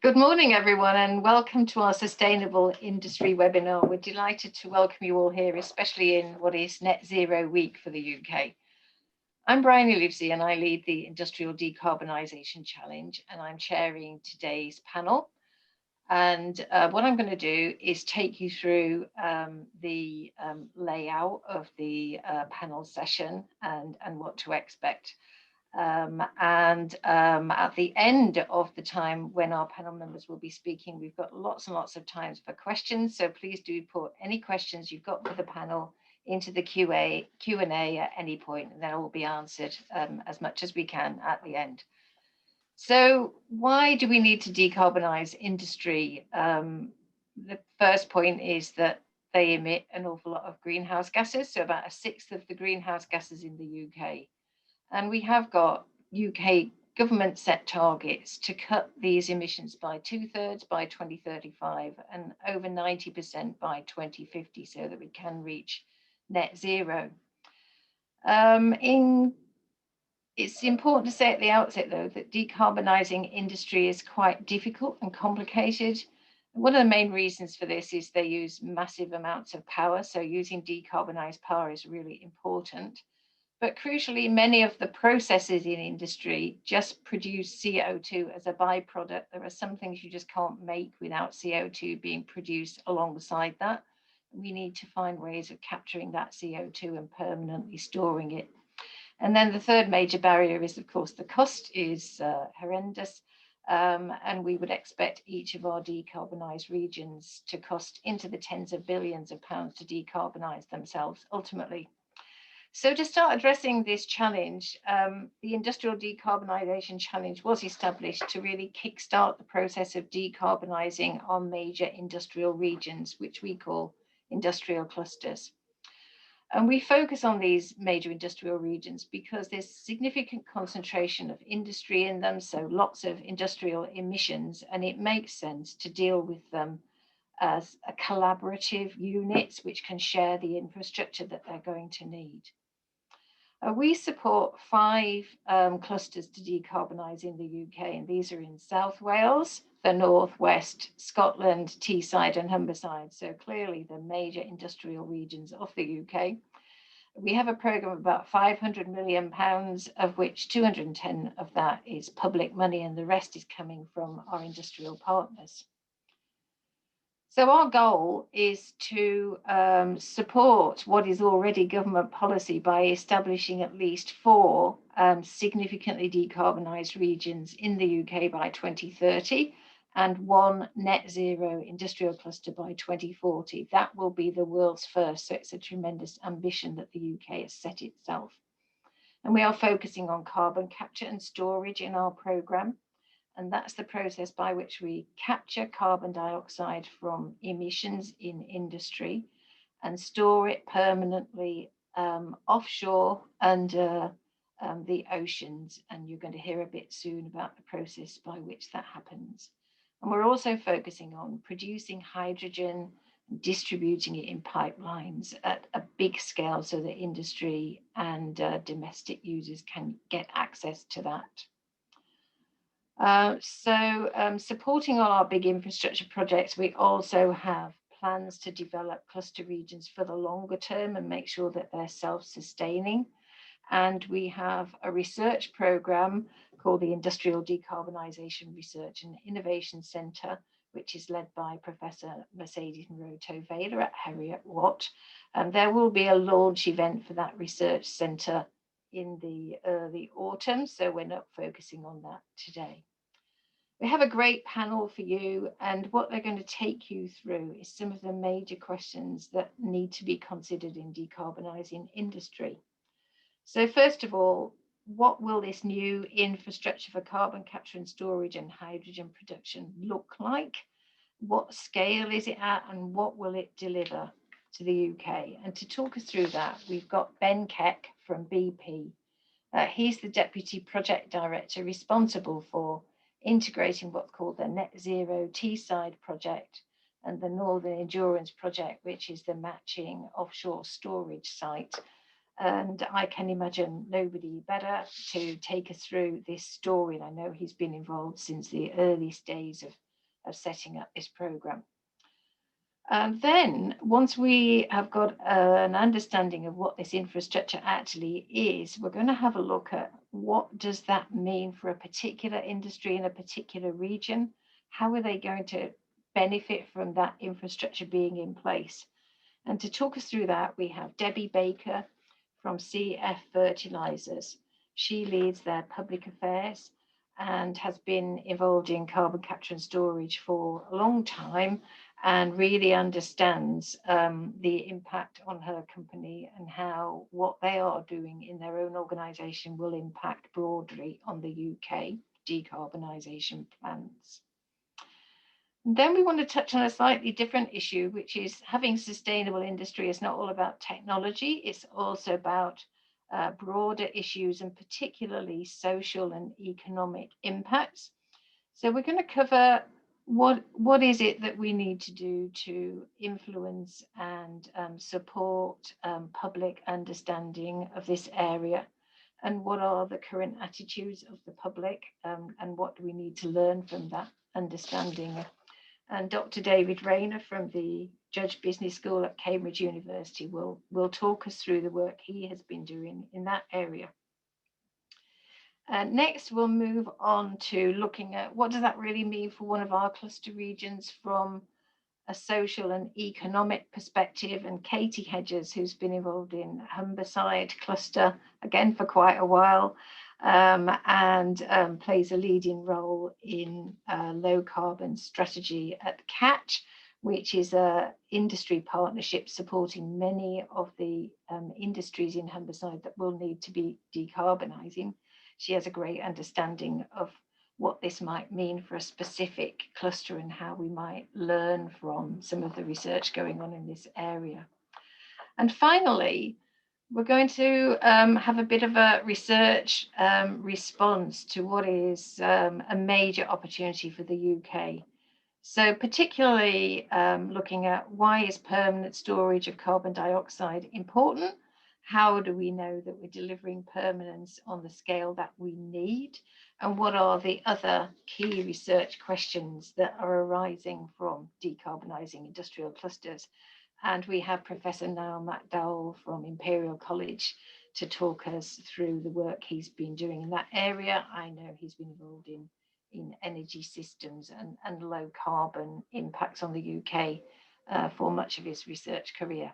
Good morning, everyone, and welcome to our Sustainable Industry webinar. We're delighted to welcome you all here, especially in what is Net Zero Week for the UK. I'm Bryony Livesey and I lead the Industrial Decarbonisation Challenge, and I'm chairing today's panel. And what I'm going to do is take you through the layout of the panel session and what to expect. At the end of the time when our panel members will be speaking, we've got lots and lots of times for questions. So please do put any questions you've got for the panel into the Q&A at any point, and that will be answered as much as we can at the end. So why do we need to decarbonise industry? The first point is that they emit an awful lot of greenhouse gases, so about 1/6 of the greenhouse gases in the UK. And we have got UK government set targets to cut these emissions by 2/3 by 2035 and over 90% by 2050 so that we can reach net zero. It's important to say at the outset, though, that decarbonising industry is quite difficult and complicated. One of the main reasons for this is they use massive amounts of power, so using decarbonised power is really important. But crucially, many of the processes in industry just produce CO2 as a byproduct. There are some things you just can't make without CO2 being produced alongside that. We need to find ways of capturing that CO2 and permanently storing it. And then the third major barrier is, of course, the cost is horrendous. And we would expect each of our decarbonised regions to cost into the tens of billions of pounds to decarbonise themselves ultimately. So to start addressing this challenge, the Industrial Decarbonisation Challenge was established to really kickstart the process of decarbonising our major industrial regions, which we call industrial clusters. And we focus on these major industrial regions because there's significant concentration of industry in them, so lots of industrial emissions, and it makes sense to deal with them as a collaborative units which can share the infrastructure that they're going to need. We support 5 clusters to decarbonise in the UK, and these are in South Wales, the North West, Scotland, Teesside and Humberside, so clearly the major industrial regions of the UK. We have a programme of about £500 million, of which 210 of that is public money and the rest is coming from our industrial partners. So our goal is to support what is already government policy by establishing at least 4 significantly decarbonised regions in the UK by 2030 and 1 net zero industrial cluster by 2040. That will be the world's first, so it's a tremendous ambition that the UK has set itself. And we are focusing on carbon capture and storage in our programme. And that's the process by which we capture carbon dioxide from emissions in industry and store it permanently offshore under the oceans. And you're going to hear a bit soon about the process by which that happens. And we're also focusing on producing hydrogen, distributing it in pipelines at a big scale so that industry and domestic users can get access to that. Supporting all our big infrastructure projects, we also have plans to develop cluster regions for the longer term and make sure that they're self-sustaining. And we have a research programme called the Industrial Decarbonisation Research and Innovation Centre, which is led by Professor Mercedes Moreto-Vela at Heriot-Watt. And there will be a launch event for that research centre in the early autumn, so we're not focusing on that today. We have a great panel for you, and what they're going to take you through is some of the major questions that need to be considered in decarbonising industry. So first of all, what will this new infrastructure for carbon capture and storage and hydrogen production look like? What scale is it at, and what will it deliver to the UK? And to talk us through that, we've got Ben Keck from BP. He's the Deputy Project Director responsible for integrating what's called the Net Zero TSide project and the Northern Endurance project, which is the matching offshore storage site. And I can imagine nobody better to take us through this story. And I know he's been involved since the earliest days of of setting up this program. Then, once we have got an understanding of what this infrastructure actually is, we're going to have a look at what does that mean for a particular industry in a particular region? How are they going to benefit from that infrastructure being in place? And to talk us through that, we have Debbie Baker from CF Fertilizers. She leads their public affairs and has been involved in carbon capture and storage for a long time, and really understands the impact on her company and how what they are doing in their own organisation will impact broadly on the UK decarbonisation plans. And then we want to touch on a slightly different issue, which is having sustainable industry is not all about technology, it's also about broader issues and particularly social and economic impacts. So we're going to cover what is it that we need to do to influence and support public understanding of this area, and what are the current attitudes of the public, and what do we need to learn from that understanding. And Dr. David Rayner from the Judge Business School at Cambridge University will talk us through the work he has been doing in that area. Next, we'll move on to looking at what does that really mean for one of our cluster regions from a social and economic perspective. And Katie Hedges, who's been involved in Humber cluster, again for quite a while, and plays a leading role in low carbon strategy at Catch, which is an industry partnership supporting many of the industries in Humberside that will need to be decarbonising. She has a great understanding of what this might mean for a specific cluster and how we might learn from some of the research going on in this area. And finally, we're going to have a bit of a research response to what is a major opportunity for the UK. So particularly looking at why is permanent storage of carbon dioxide important? How do we know that we're delivering permanence on the scale that we need? And what are the other key research questions that are arising from decarbonising industrial clusters? And we have Professor Niall McDowell from Imperial College to talk us through the work he's been doing in that area. I know he's been involved in energy systems and low carbon impacts on the UK for much of his research career.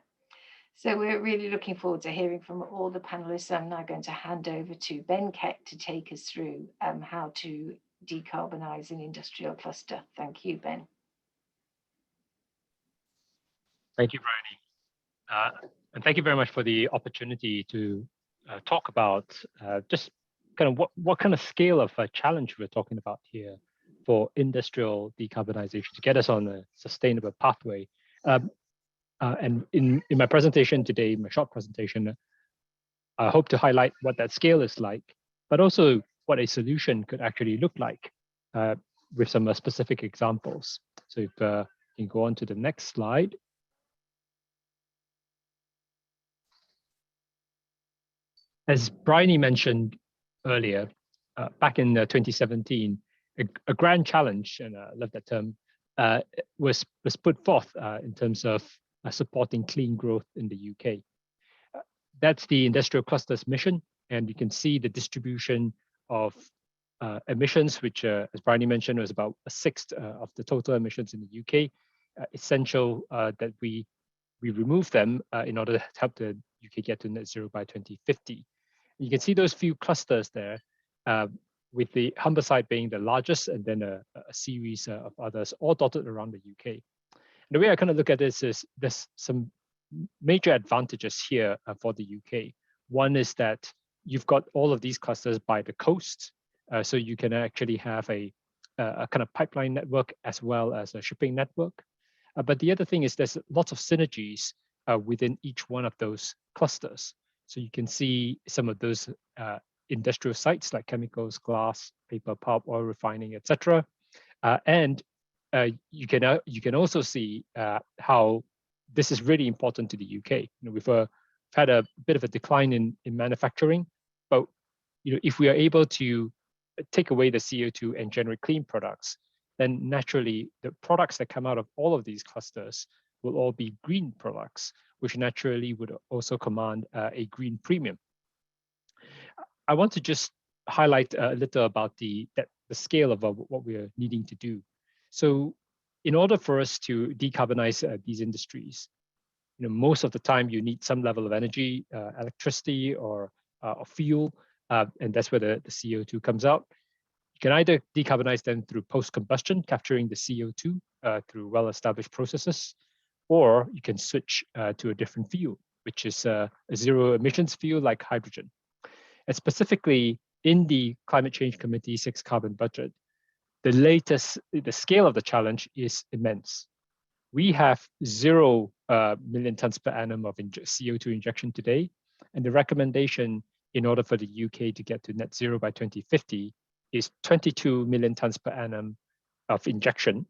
So we're really looking forward to hearing from all the panelists. I'm now going to hand over to Ben Keck to take us through how to decarbonise an industrial cluster. Thank you, Ben. Thank you, Bryony. And thank you very much for the opportunity to talk about just kind of what kind of scale of challenge we're talking about here for industrial decarbonization to get us on a sustainable pathway. And in my presentation today, my short presentation, I hope to highlight what that scale is like, but also what a solution could actually look like with some specific examples. So if you can go on to the next slide. As Bryony mentioned earlier, back in 2017, a grand challenge, and I love that term, was put forth in terms of supporting clean growth in the UK. That's the industrial clusters mission, and you can see the distribution of emissions, which, as Bryony mentioned, was about a sixth of the total emissions in the UK. Essential that we remove them in order to help the UK get to net zero by 2050. You can see those few clusters there, with the Humberside being the largest, and then a series of others all dotted around the UK. And the way I kind of look at this is there's some major advantages here for the UK. One is that you've got all of these clusters by the coast, so you can actually have a kind of pipeline network as well as a shipping network. But the other thing is there's lots of synergies within each one of those clusters. So you can see some of those industrial sites like chemicals, glass, paper, pulp, oil refining, etc. And you can also see how this is really important to the UK. We've had a bit of a decline in manufacturing, but if we are able to take away the CO2 and generate clean products, then naturally the products that come out of all of these clusters will all be green products, which naturally would also command a green premium. I want to just highlight a little about the scale of what we are needing to do. So in order for us to decarbonize these industries, most of the time you need some level of energy, electricity or fuel, and that's where the CO2 comes out. You can either decarbonize them through post-combustion, capturing the CO2 through well-established processes, or you can switch to a different fuel, which is a zero emissions fuel like hydrogen. And specifically in the Climate Change Committee 6 carbon budget, the scale of the challenge is immense. We have 0 million tons per annum of CO2 injection today, and the recommendation in order for the UK to get to net zero by 2050 is 22 million tons per annum of injection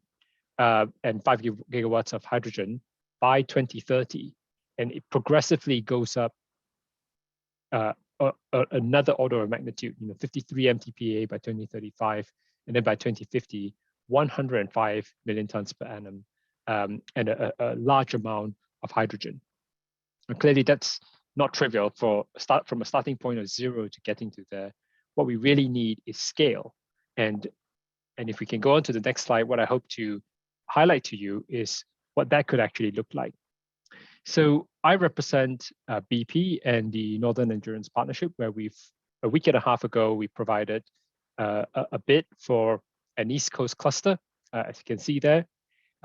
and 5 gigawatts of hydrogen by 2030. And it progressively goes up another order of magnitude, 53 MTPA by 2035, and then by 2050, 105 million tons per annum, and a large amount of hydrogen. And clearly, that's not trivial from a starting point of 0 to getting to there. What we really need is scale. And if we can go on to the next slide, what I hope to highlight to you is what that could actually look like. So I represent BP and the Northern Endurance Partnership, where a week and a half ago, we provided a bid for an East Coast cluster. As you can see there,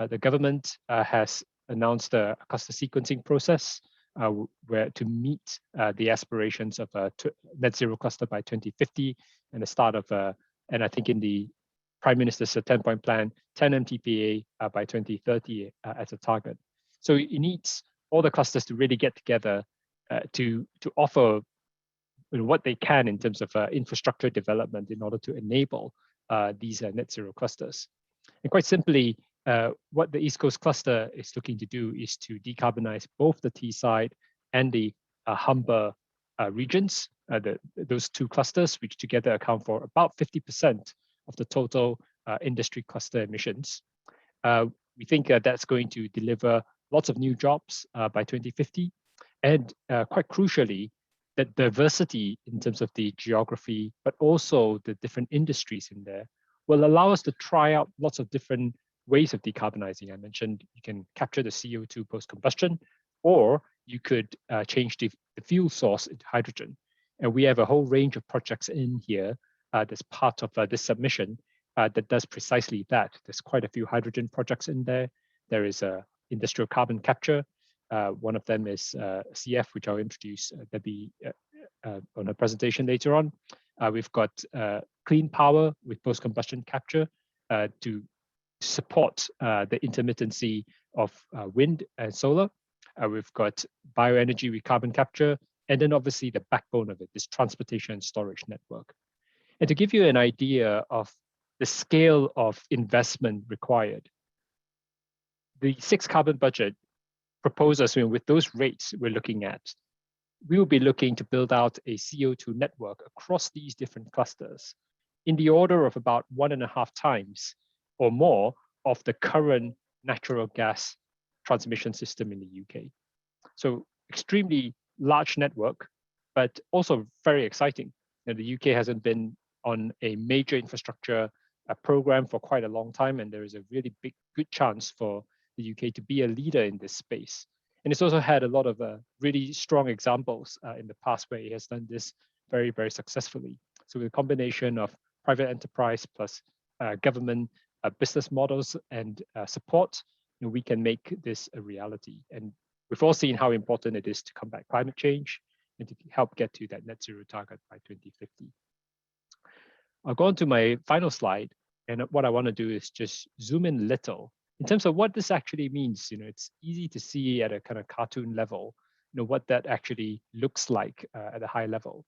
the government has announced a cluster sequencing process where to meet the aspirations of a net zero cluster by 2050 and the start of, and I think in the Prime Minister's 10-point plan, 10 MTPA by 2030 as a target. So it needs all the clusters to really get together to offer what they can in terms of infrastructure development in order to enable these net zero clusters. And quite simply, what the East Coast cluster is looking to do is to decarbonize both the TSide and the Humber regions, those two clusters, which together account for about 50% of the total industry cluster emissions. We think that's going to deliver lots of new jobs by 2050. And quite crucially, that diversity in terms of the geography, but also the different industries in there, will allow us to try out lots of different ways of decarbonizing. I mentioned you can capture the CO2 post-combustion, or you could change the fuel source into hydrogen. And we have a whole range of projects in here that's part of this submission that does precisely that. There's quite a few hydrogen projects in there. There is industrial carbon capture. One of them is CF, which I'll introduce Debbie on her presentation later on. We've got clean power with post-combustion capture to support the intermittency of wind and solar. We've got bioenergy with carbon capture, and then obviously the backbone of it, this transportation and storage network. And to give you an idea of the scale of investment required, the 6 carbon budget proposes, with those rates we're looking at, we will be looking to build out a CO2 network across these different clusters in the order of about 1.5 times or more of the current natural gas transmission system in the UK. So extremely large network, but also very exciting. The UK hasn't been on a major infrastructure program for quite a long time, and there is a really good chance for the UK to be a leader in this space. And it's also had a lot of really strong examples in the past where it has done this very, very successfully. So with a combination of private enterprise plus government business models and support, we can make this a reality. And we've all seen how important it is to combat climate change and to help get to that net zero target by 2050. I'll go on to my final slide. And what I want to do is just zoom in a little in terms of what this actually means. It's easy to see at a kind of cartoon level, what that actually looks like at a high level.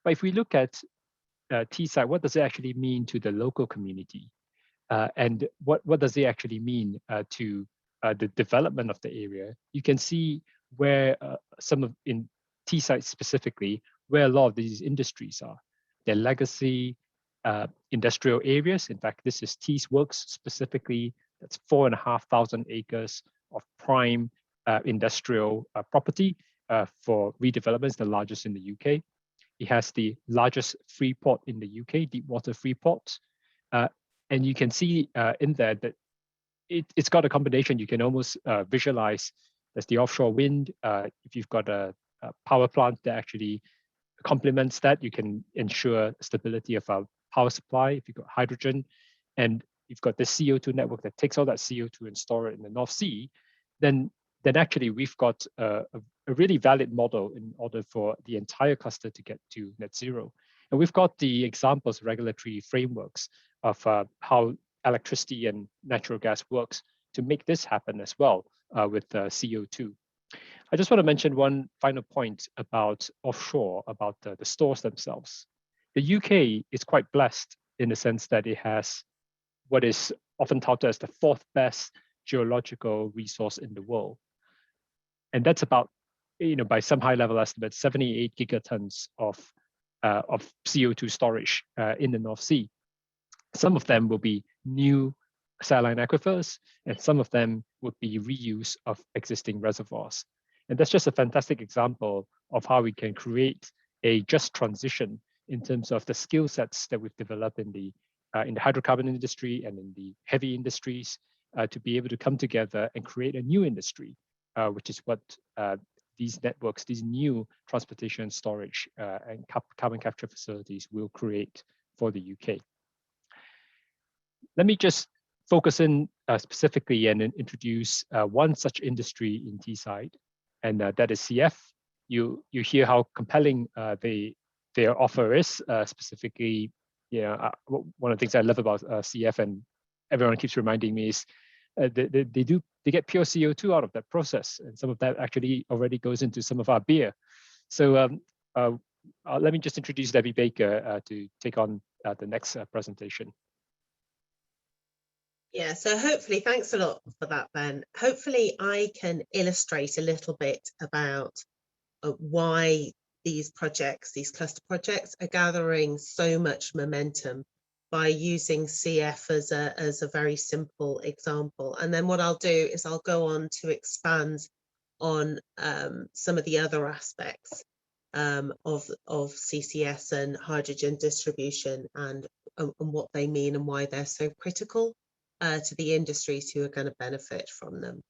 But if we look at TSide, what does it actually mean to the local community? And what does it actually mean to the development of the area? You can see where in TSide specifically, where a lot of these industries are, their legacy, industrial areas. In fact, this is T's works specifically. That's 4,500 acres of prime industrial property for redevelopments, the largest in the UK. It has the largest free port in the UK, deep water free port. And you can see in there that it's got a combination. You can almost visualize there's the offshore wind. If you've got a power plant that actually complements that, you can ensure stability of our power supply. If you've got hydrogen and you've got the CO2 network that takes all that CO2 and store it in the North Sea, then actually we've got a really valid model in order for the entire cluster to get to net zero. And we've got the examples, regulatory frameworks of how electricity and natural gas works to make this happen as well with CO2. I just want to mention one final point about offshore, about the stores themselves. The UK is quite blessed in the sense that it has what is often touted as the fourth best geological resource in the world. And that's about, by some high level estimates, 78 gigatons of CO2 storage in the North Sea. Some of them will be new saline aquifers, and some of them would be reuse of existing reservoirs. And that's just a fantastic example of how we can create a just transition in terms of the skill sets that we've developed in the hydrocarbon industry and in the heavy industries to be able to come together and create a new industry, which is what these networks, these new transportation storage and carbon capture facilities will create for the UK. Let me just focus in specifically and introduce one such industry in TSide, and that is CF. You hear how compelling their offer is. Specifically, one of the things I love about CF, and everyone keeps reminding me, is they get pure CO2 out of that process, and some of that actually already goes into some of our beer. So let me just introduce Debbie Baker to take on the next presentation. Yeah, so hopefully, thanks a lot for that, Ben. Hopefully I can illustrate a little bit about why these projects, these cluster projects, are gathering so much momentum by using CF as a very simple example. And then what I'll do is I'll go on to expand on some of the other aspects of CCS and hydrogen distribution and what they mean and why they're so critical to the industries who are going to benefit from them.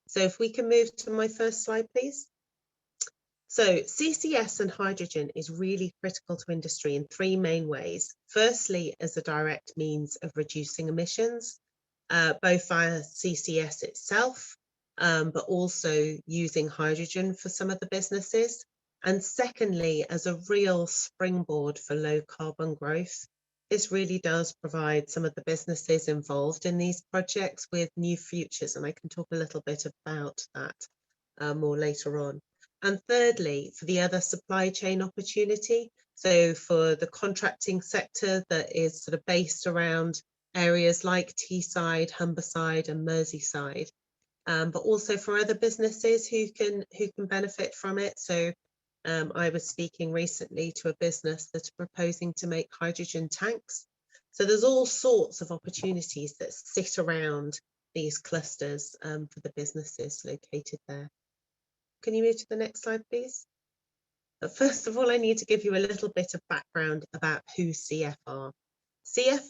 So if we can move to my first slide, please. So CCS and hydrogen is really critical to industry in three main ways. Firstly, as a direct means of reducing emissions, both via CCS itself, but also using hydrogen for some of the businesses. And secondly, as a real springboard for low carbon growth. This really does provide some of the businesses involved in these projects with new futures, and I can talk a little bit about that more later on. And thirdly, for the other supply chain opportunity, so for the contracting sector that is sort of based around areas like Teesside, Humberside and Merseyside, but also for other businesses who can benefit from it. So I was speaking recently to a business that's proposing to make hydrogen tanks. So there's all sorts of opportunities that sit around these clusters for the businesses located there. Can you move to the next slide, please? But first of all, I need to give you a little bit of background about who CF are. CF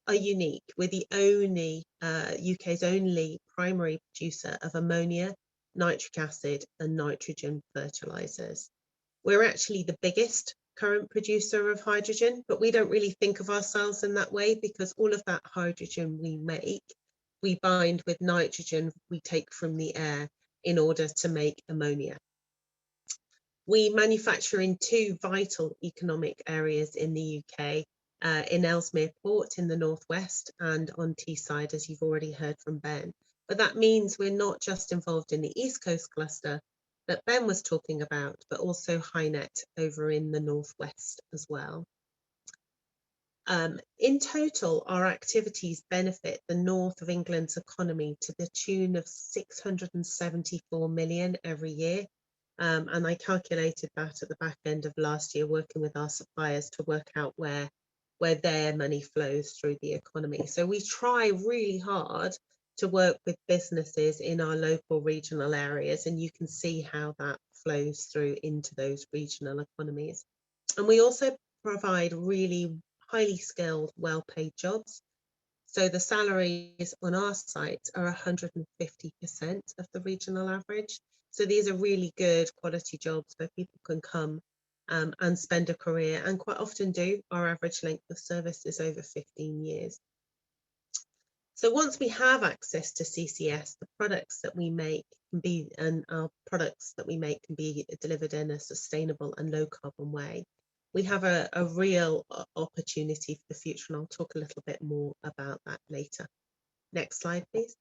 are unique. We're the only, UK's only primary producer of ammonia, nitric acid and nitrogen fertilizers. We're actually the biggest current producer of hydrogen, but we don't really think of ourselves in that way because all of that hydrogen we make, we bind with nitrogen we take from the air in order to make ammonia. We manufacture in two vital economic areas in the UK, in Ellesmere Port in the northwest and on Teesside, as you've already heard from Ben. But that means we're not just involved in the East Coast cluster that Ben was talking about, but also HyNet over in the northwest as well. In total, our activities benefit the north of England's economy to the tune of 674 million every year. And I calculated that at the back end of last year, working with our suppliers to work out where where their money flows through the economy. So we try really hard to work with businesses in our local regional areas, and you can see how that flows through into those regional economies. And we also provide really highly skilled, well-paid jobs. So the salaries on our site are 150% of the regional average. So these are really good quality jobs where people can come and spend a career, and quite often do. Our average length of service is over 15 years. So once we have access to CCS, the products that we make can be, and our products that we make can be delivered in a sustainable and low carbon way. We have a real opportunity for the future, and I'll talk a little bit more about that later. Next slide, please.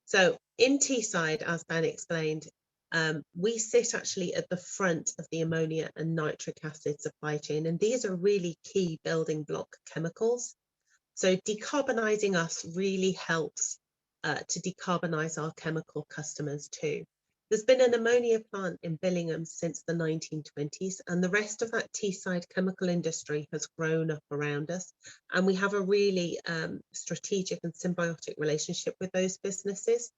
So in TSide, as Ben explained, we sit actually at the front of the ammonia and nitric acid supply chain, and these are really key building block chemicals. So decarbonising us really helps to decarbonise our chemical customers too. There's been an ammonia plant in Billingham since the 1920s, and the rest of that Teesside chemical industry has grown up around us. And we have a really strategic and symbiotic relationship with those businesses.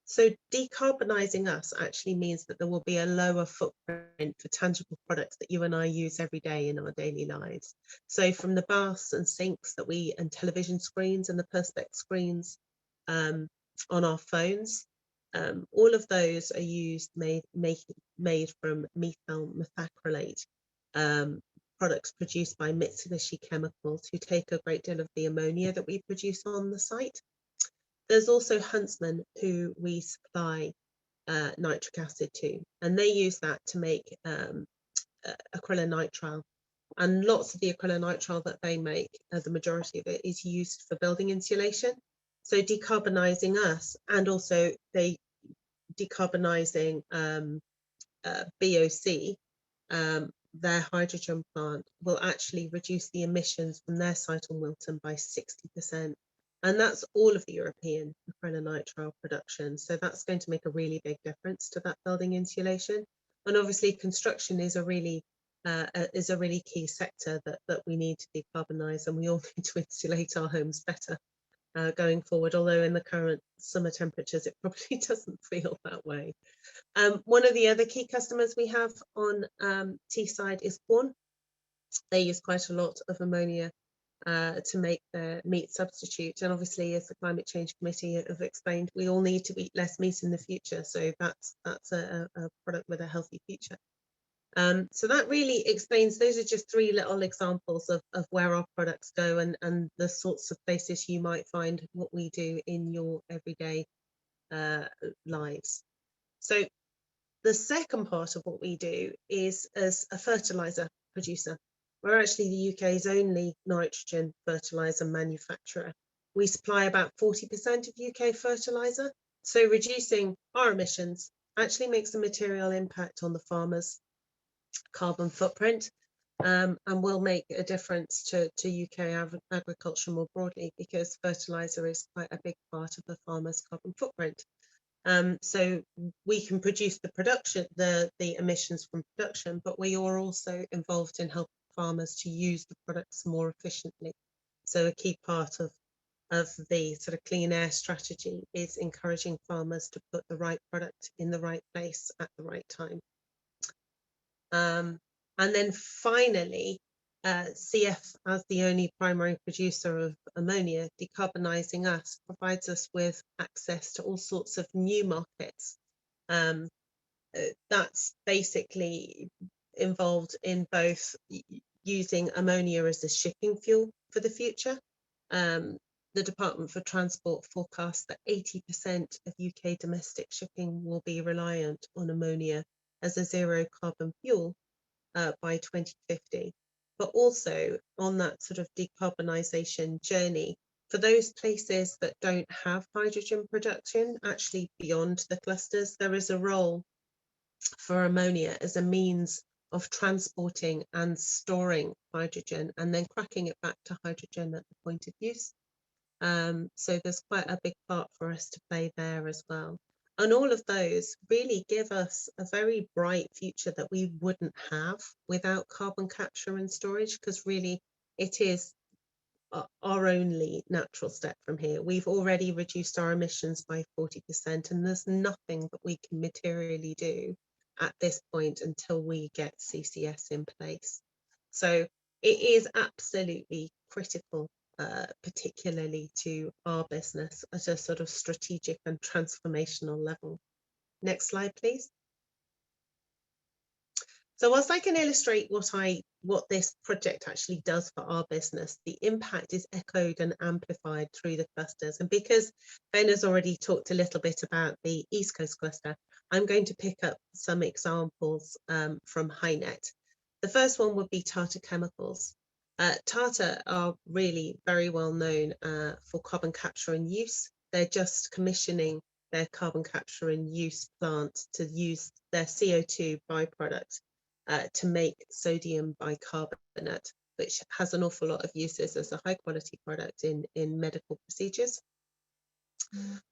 So decarbonising us actually means that there will be a lower footprint for tangible products that you and I use every day in our daily lives. So from the baths and sinks that we, and television screens and the perspex screens on our phones, all of those are used, made from methyl methacrylate, products produced by Mitsubishi Chemicals, who take a great deal of the ammonia that we produce on the site. There's also Huntsman, who we supply nitric acid to, and they use that to make acrylonitrile. And lots of the acrylonitrile that they make, the majority of it, is used for building insulation. So decarbonising us, and also they decarbonising BOC, their hydrogen plant, will actually reduce the emissions from their site on Wilton by 60%. And that's all of the European acrylonitrile production. So that's going to make a really big difference to that building insulation. And obviously construction is a really key sector that we need to decarbonise, and we all need to insulate our homes better going forward, although in the current summer temperatures, it probably doesn't feel that way. One of the other key customers we have on Teesside is Quorn. They use quite a lot of ammonia to make their meat substitute, and obviously, as the Climate Change Committee have explained, we all need to eat less meat in the future, so that's a product with a healthy future. So that really explains, those are just three little examples of where our products go, and the sorts of places you might find what we do in your everyday lives. So the second part of what we do is as a fertiliser producer. We're actually the UK's only nitrogen fertiliser manufacturer. We supply about 40% of UK fertiliser. So reducing our emissions actually makes a material impact on the farmers' carbon footprint, and will make a difference to UK agriculture more broadly, because fertiliser is quite a big part of the farmer's carbon footprint. So we can produce the production, the emissions from production, but we are also involved in helping farmers to use the products more efficiently. So a key part of the sort of clean air strategy is encouraging farmers to put the right product in the right place at the right time. And then finally, CF, as the only primary producer of ammonia, decarbonising us provides us with access to all sorts of new markets. That's basically involved in both using ammonia as a shipping fuel for the future. The Department for Transport forecasts that 80% of UK domestic shipping will be reliant on ammonia as a zero carbon fuel by 2050. But also on that sort of decarbonisation journey, for those places that don't have hydrogen production, actually beyond the clusters, there is a role for ammonia as a means of transporting and storing hydrogen and then cracking it back to hydrogen at the point of use. So there's quite a big part for us to play there as well. And all of those really give us a very bright future that we wouldn't have without carbon capture and storage, because really it is our only natural step from here. We've already reduced our emissions by 40%, and there's nothing that we can materially do at this point until we get CCS in place. So it is absolutely critical, particularly to our business at a sort of strategic and transformational level. Next slide, please. So whilst I can illustrate what this project actually does for our business, the impact is echoed and amplified through the clusters. And because Ben has already talked a little bit about the East Coast cluster, I'm going to pick up some examples from HyNet. The first one would be Tata Chemicals. Tata are really very well known for carbon capture and use. They're just commissioning their carbon capture and use plant to use their CO2 byproduct to make sodium bicarbonate, which has an awful lot of uses as a high quality product in medical procedures.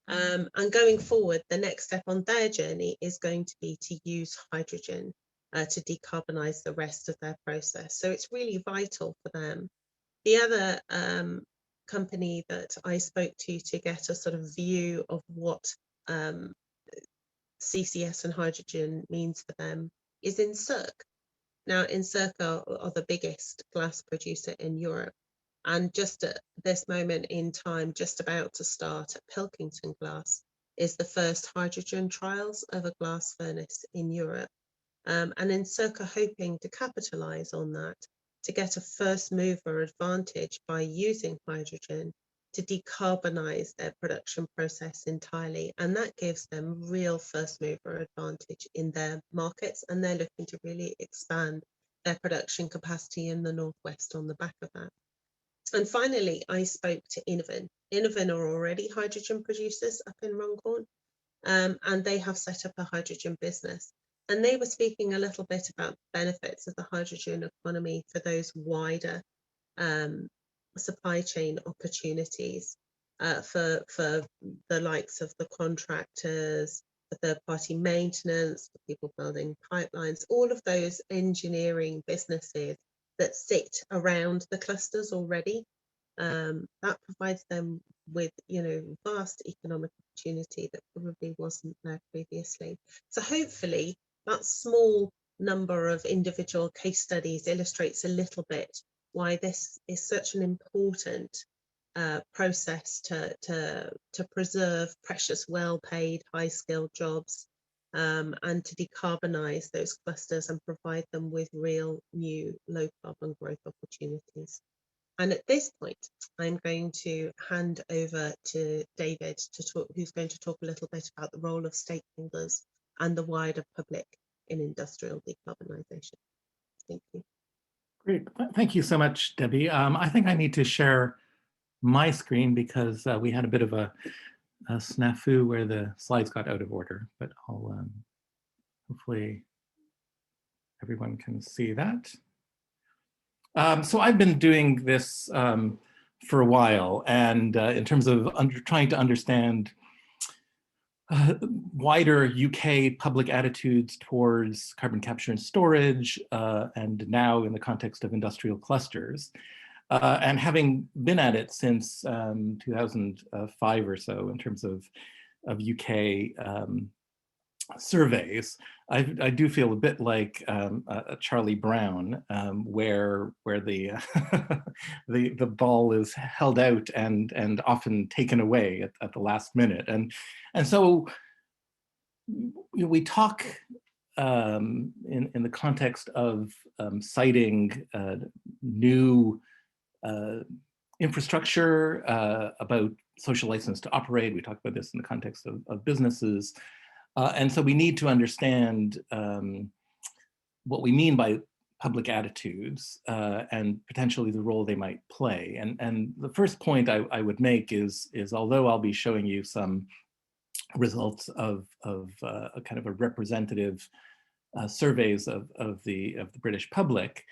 And going forward, the next step on their journey is going to be to use hydrogen to decarbonise the rest of their process. So it's really vital for them. The other company that I spoke to get a sort of view of what CCS and hydrogen means for them is Encirc. Now, Encirc are the biggest glass producer in Europe, and just at this moment in time, just about to start at Pilkington Glass, is the first hydrogen trials of a glass furnace in Europe. And Encirc are hoping to capitalise on that to get a first mover advantage by using hydrogen to decarbonise their production process entirely. And that gives them real first mover advantage in their markets, and they're looking to really expand their production capacity in the Northwest on the back of that. And finally, I spoke to Innovin. Innovin are already hydrogen producers up in Runcorn, and they have set up a hydrogen business. And they were speaking a little bit about the benefits of the hydrogen economy for those wider supply chain opportunities for the likes of the contractors, the third-party maintenance, the people building pipelines, all of those engineering businesses that sit around the clusters already. That provides them with, vast economic opportunity that probably wasn't there previously. So hopefully that small number of individual case studies illustrates a little bit why this is such an important process to preserve precious, well-paid, high-skilled jobs, and to decarbonise those clusters and provide them with real new low-carbon growth opportunities. And at this point, I'm going to hand over to David who's going to talk a little bit about the role of stakeholders and the wider public in industrial decarbonisation. Thank you. Great. Thank you so much, Debbie. I think I need to share my screen because we had a bit of a snafu where the slides got out of order, but I'll hopefully everyone can see that. So I've been doing this for a while, and in terms of trying to understand wider UK public attitudes towards carbon capture and storage, and now in the context of industrial clusters. And having been at it since 2005 or so in terms of UK surveys, I do feel a bit like Charlie Brown, where the the ball is held out and often taken away at the last minute, and so we talk in the context of citing new infrastructure, about social license to operate. We talk about this in the context of businesses. And so we need to understand what we mean by public attitudes and potentially the role they might play. And the first point I would make is although I'll be showing you some results of a kind of a representative surveys of the British public,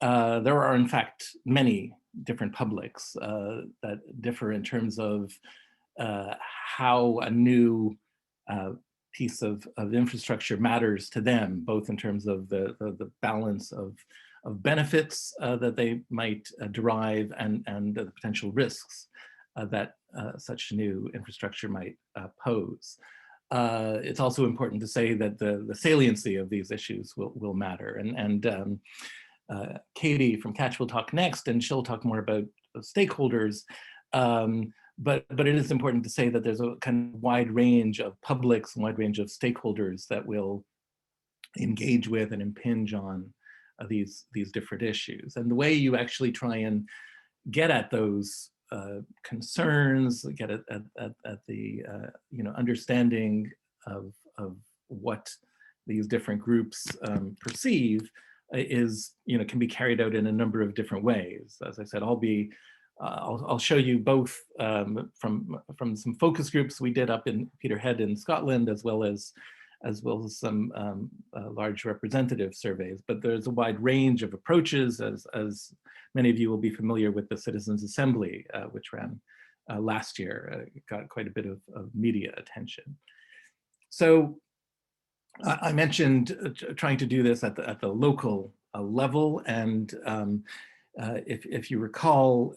there are in fact many different publics that differ in terms of how a new piece of infrastructure matters to them, both in terms of the balance of benefits that they might derive, and the potential risks that such new infrastructure might pose. It's also important to say that the saliency of these issues will matter. And Katie from Catch will talk next, and she'll talk more about stakeholders. But it is important to say that there's a kind of wide range of publics and wide range of stakeholders that will engage with and impinge on these different issues. And the way you actually try and get at those concerns, get at the understanding of what these different groups perceive is can be carried out in a number of different ways. As I said, I'll show you both from some focus groups we did up in Peterhead in Scotland, as well as some large representative surveys. But there's a wide range of approaches, as many of you will be familiar with the Citizens Assembly, which ran last year, got quite a bit of media attention. So I mentioned trying to do this at the local level, and if you recall,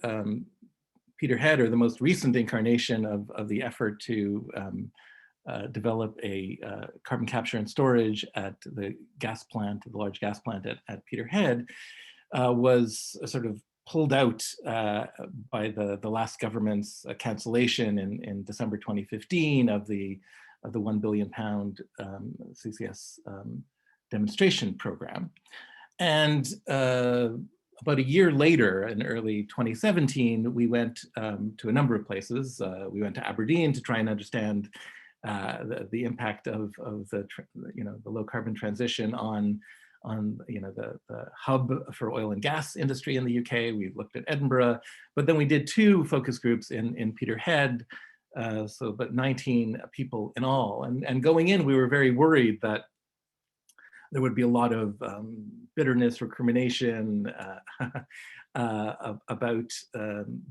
Peterhead, or the most recent incarnation of the effort to develop a carbon capture and storage at the gas plant, the large gas plant at Peterhead, was sort of pulled out by the last government's cancellation in December 2015 of the £1 billion CCS demonstration program. And about a year later, in early 2017, we went to a number of places. We went to Aberdeen to try and understand the impact of the low carbon transition on the hub for oil and gas industry in the UK. We looked at Edinburgh, but then we did 2 focus groups in Peterhead, so about 19 people in all. And going in, we were very worried that there would be a lot of bitterness, recrimination about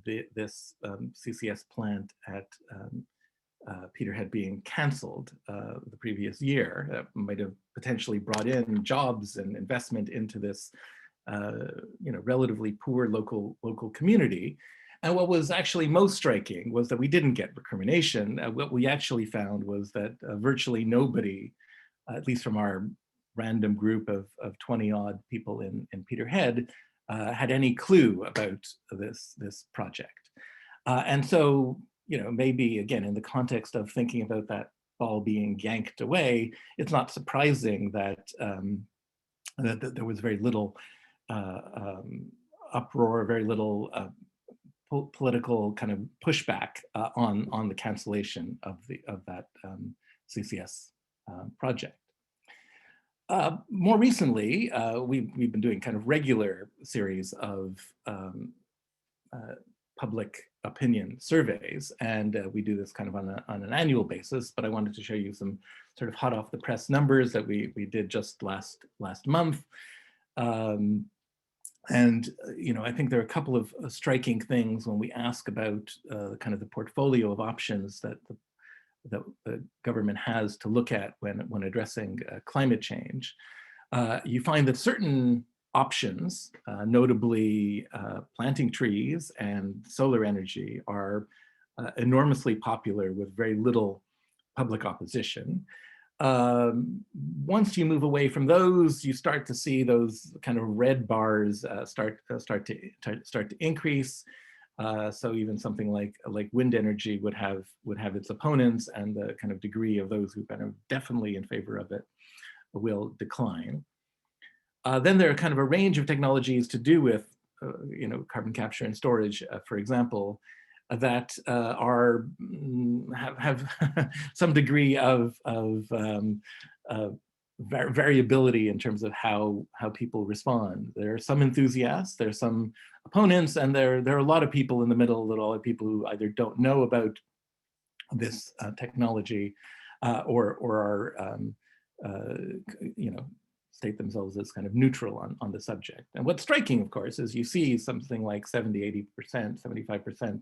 this CCS plant at Peterhead being cancelled the previous year. That might have potentially brought in jobs and investment into this relatively poor local community. And what was actually most striking was that we didn't get recrimination. What we actually found was that virtually nobody, at least from our random group of 20 odd people in Peterhead, had any clue about this project. And so, maybe again, in the context of thinking about that ball being yanked away, it's not surprising that, that there was very little uproar, very little political kind of pushback on the cancellation of that CCS project. More recently, we've been doing kind of regular series of public opinion surveys, and we do this kind of on an annual basis, but I wanted to show you some sort of hot off the press numbers that we did just last month. And I think there are a couple of striking things when we ask about kind of the portfolio of options that the government has to look at when addressing climate change. You find that certain options, notably planting trees and solar energy, are enormously popular with very little public opposition. Once you move away from those, you start to see those kind of red bars start to increase. So even something like wind energy would have its opponents, and the kind of degree of those who kind of definitely in favor of it will decline. Then there are kind of a range of technologies to do with carbon capture and storage, for example, that have some degree of variability in terms of how people respond. There are some enthusiasts, there are some opponents, and there are a lot of people in the middle, a lot of people who either don't know about this technology or are state themselves as kind of neutral on the subject. And what's striking, of course, is you see something like 70, 80%, 75%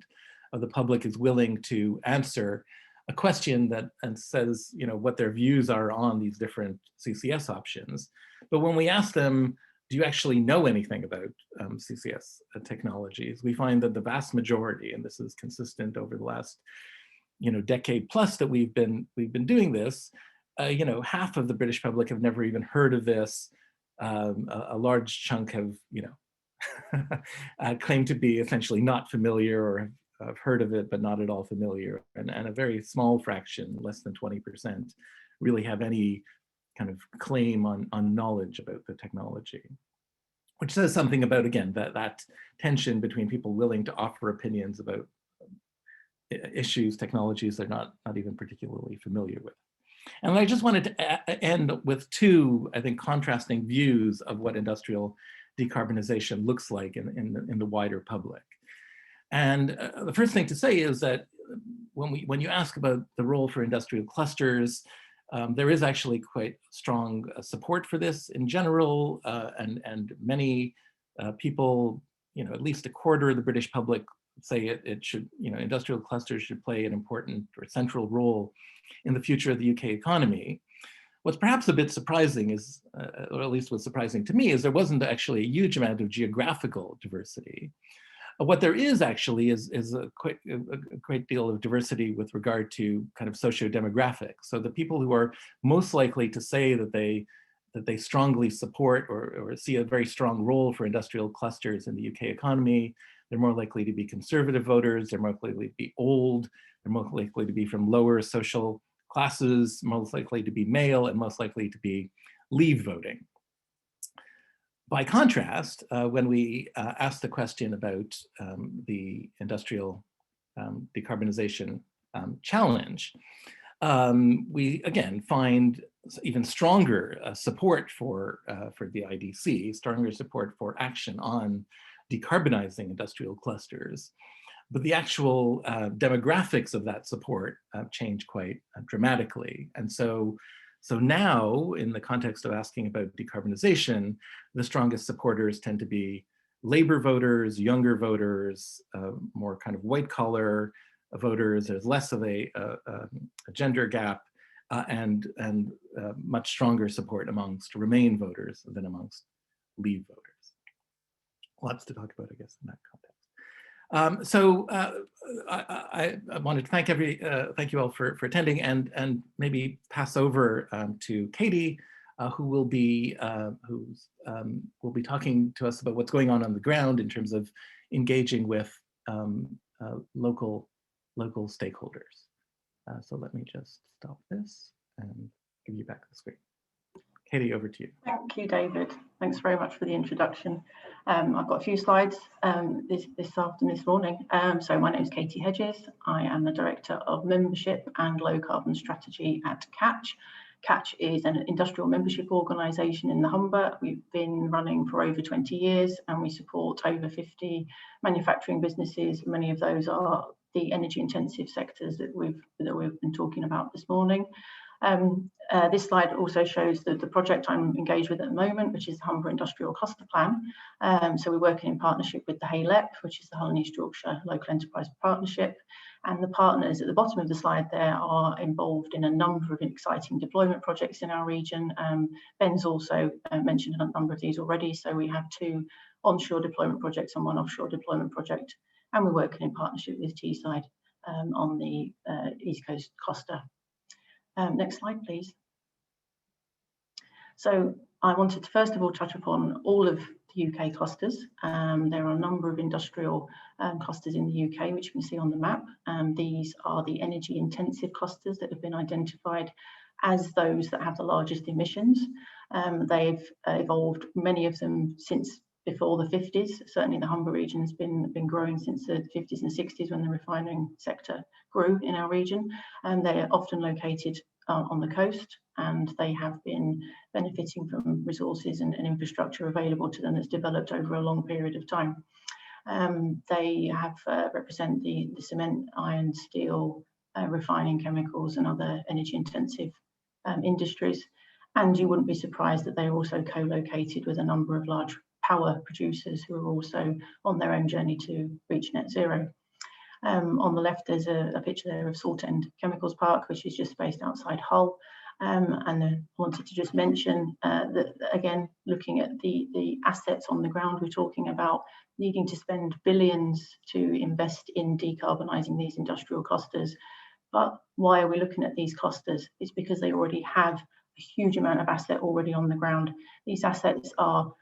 of the public is willing to answer a question that says, what their views are on these different CCS options. But when we ask them, do you actually know anything about CCS technologies? We find that the vast majority, and this is consistent over the last decade plus that we've been doing this, half of the British public have never even heard of this. A large chunk have claim to be essentially not familiar or have heard of it but not at all familiar, and a very small fraction, less than 20%, really have any kind of claim on knowledge about the technology, which says something about, again, that tension between people willing to offer opinions about issues, technologies they're not even particularly familiar with. And I just wanted to end with two, I think, contrasting views of what industrial decarbonization looks like in the wider public. And the first thing to say is that when you ask about the role for industrial clusters, there is actually quite strong support for this in general, and many people, at least a quarter of the British public say it should, industrial clusters should play an important or central role in the future of the UK economy. What's perhaps a bit surprising is, or at least was surprising to me, is there wasn't actually a huge amount of geographical diversity. What there is actually is a great deal of diversity with regard to kind of socio-demographics. So the people who are most likely to say that they strongly support or see a very strong role for industrial clusters in the UK economy, they're more likely to be conservative voters, they're more likely to be old, they're more likely to be from lower social classes, most likely to be male, and most likely to be leave voting. By contrast, when we asked the question about the industrial decarbonization challenge, we again find even stronger support for the IDC, stronger support for action on decarbonizing industrial clusters. But the actual demographics of that support change quite dramatically. And so now, in the context of asking about decarbonization, the strongest supporters tend to be labor voters, younger voters, more kind of white collar voters. There's less of a gender gap, and much stronger support amongst Remain voters than amongst Leave voters. Lots to talk about, I guess, in that context. I wanted to thank you all for attending, and maybe pass over to Katie, who will be talking to us about what's going on the ground in terms of engaging with local stakeholders. So let me just stop this and give you back the screen. Katie, over to you. Thank you, David. Thanks very much for the introduction. I've got a few slides this morning. So my name is Katie Hedges. I am the Director of Membership and Low Carbon Strategy at Catch. Catch is an industrial membership organisation in the Humber. We've been running for over 20 years, and we support over 50 manufacturing businesses. Many of those are the energy intensive sectors that we've been talking about this morning. This slide also shows the project I'm engaged with at the moment, which is the Humber Industrial Cluster Plan. So we're working in partnership with the HALEP, which is the Hull and East Yorkshire Local Enterprise Partnership. And the partners at the bottom of the slide there are involved in a number of exciting deployment projects in our region. Ben's also mentioned a number of these already. So we have 2 onshore deployment projects and 1 offshore deployment project. And we're working in partnership with TSide on the East Coast Costa. Next slide, please. So I wanted to first of all touch upon all of the UK clusters. There are a number of industrial clusters in the UK, which you can see on the map. These are the energy intensive clusters that have been identified as those that have the largest emissions. They've evolved, many of them, since before the 50s. Certainly the Humber region has been growing since the 50s and 60s when the refining sector grew in our region. And they are often located on the coast, and they have been benefiting from resources and infrastructure available to them that's developed over a long period of time. They have represent the cement, iron, steel, refining chemicals and other energy intensive industries. And you wouldn't be surprised that they're also co-located with a number of large power producers who are also on their own journey to reach net zero. On the left, there's a picture there of Saltend Chemicals Park, which is just based outside Hull. And I wanted to just mention that, again, looking at the assets on the ground, we're talking about needing to spend billions to invest in decarbonising these industrial clusters. But why are we looking at these clusters? It's because they already have a huge amount of asset already on the ground. These assets are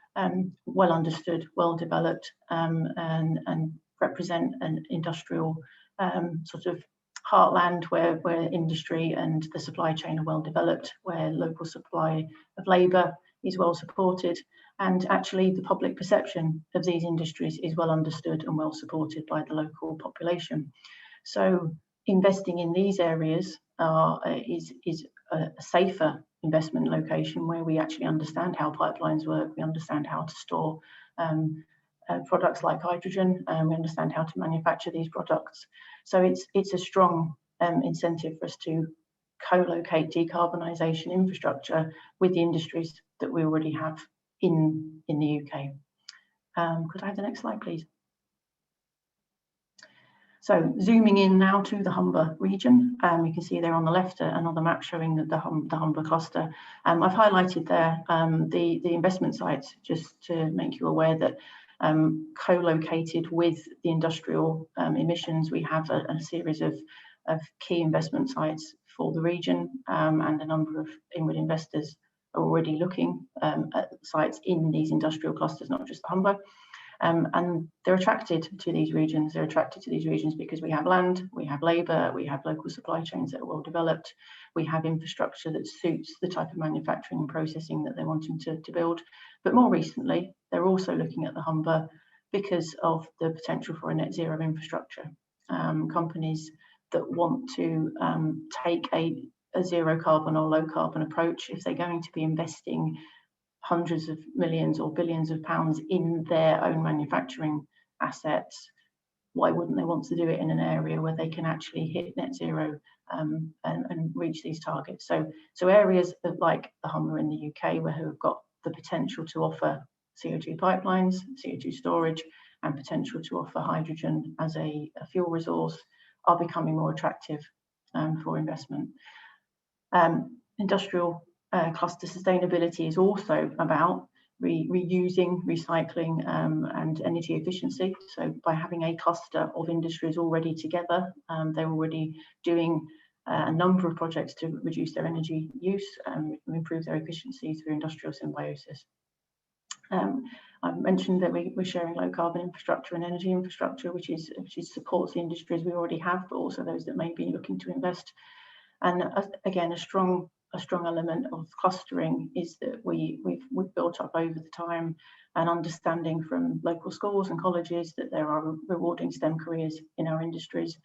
well understood, well developed, and represent an industrial sort of heartland where industry and the supply chain are well developed, where local supply of labour is well supported, and actually the public perception of these industries is well understood and well supported by the local population. So investing in these areas is a safer investment location where we actually understand how pipelines work, we understand how to store products like hydrogen, and we understand how to manufacture these products. So it's a strong incentive for us to co-locate decarbonisation infrastructure with the industries that we already have in the UK. Could I have the next slide, please? So zooming in now to the Humber region, you can see there on the left another map showing the Humber cluster. I've highlighted there the investment sites just to make you aware that co-located with the industrial emissions, we have a series of key investment sites for the region, and a number of inward investors are already looking at sites in these industrial clusters, not just the Humber. And they're attracted to these regions. They're attracted to these regions because we have land, we have labour, we have local supply chains that are well developed, we have infrastructure that suits the type of manufacturing and processing that they're wanting to build. But more recently, they're also looking at the Humber because of the potential for a net zero infrastructure. Companies that want to take a zero carbon or low carbon approach, if they're going to be investing hundreds of millions or billions of pounds in their own manufacturing assets, why wouldn't they want to do it in an area where they can actually hit net zero and reach these targets? So areas like the Humber in the UK, where who have got the potential to offer CO2 pipelines, CO2 storage, and potential to offer hydrogen as a fuel resource, are becoming more attractive for investment. Industrial cluster sustainability is also about reusing, recycling, and energy efficiency. So by having a cluster of industries already together, they're already doing a number of projects to reduce their energy use and improve their efficiency through industrial symbiosis. I mentioned that we're sharing low carbon infrastructure and energy infrastructure, which supports the industries we already have, but also those that may be looking to invest. And again, a strong element of clustering is that we've built up over the time an understanding from local schools and colleges that there are rewarding STEM careers in our industries.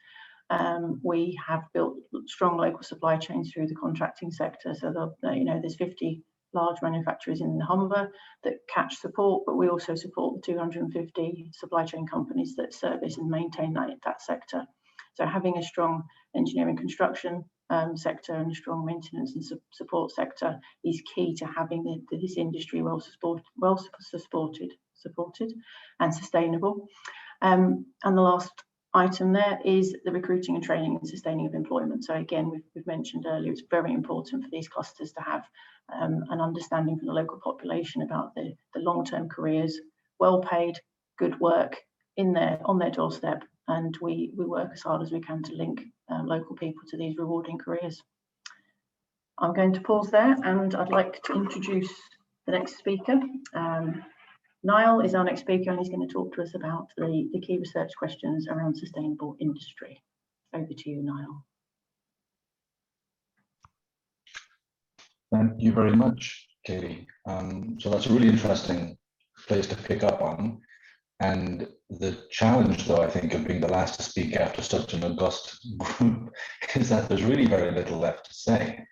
We have built strong local supply chains through the contracting sector, so there's 50 large manufacturers in the Humber that catch support, but we also support the 250 supply chain companies that service and maintain that sector. So having a strong engineering construction sector and a strong maintenance and support sector is key to having this industry well supported and sustainable. And the last item there is the recruiting and training and sustaining of employment. So again, we've mentioned earlier, it's very important for these clusters to have an understanding from the local population about the long-term careers, well paid, good work on their doorstep, and we work as hard as we can to link local people to these rewarding careers. I'm going to pause there, and I'd like to introduce the next speaker. Niall is our next speaker, and he's going to talk to us about the key research questions around sustainable industry. Over to you, Niall. Thank you very much, Katie. So that's a really interesting place to pick up on. And the challenge, though, I think, of being the last to speak after such an august group is that there's really very little left to say.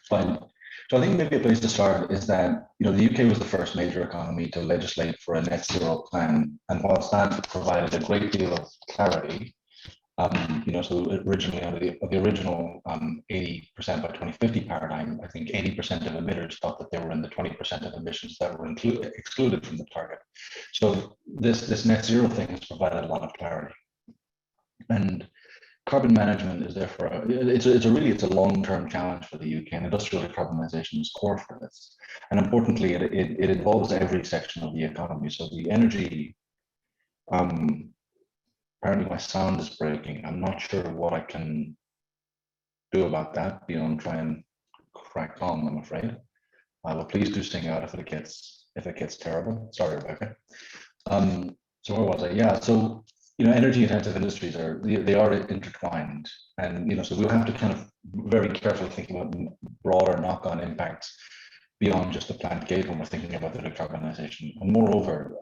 But so I think maybe a place to start is that, the UK was the first major economy to legislate for a net zero plan. And whilst that provided a great deal of clarity, so originally under the original 80% by 2050 paradigm, I think 80% of emitters thought that they were in the 20% of emissions that were excluded from the target. So this net zero thing has provided a lot of clarity. And carbon management is therefore it's a long-term challenge for the UK, and industrial decarbonisation is core for this. And importantly, it involves every section of the economy. So the energy, apparently my sound is breaking. I'm not sure what I can do about that beyond try and crack on, I'm afraid. But please do sing out if it gets terrible. Sorry, Rebecca. So where was I? Yeah. So energy intensive industries they are intertwined, and so we'll have to kind of very carefully think about broader knock-on impacts beyond just the plant gate when we're thinking about the decarbonisation. And moreover,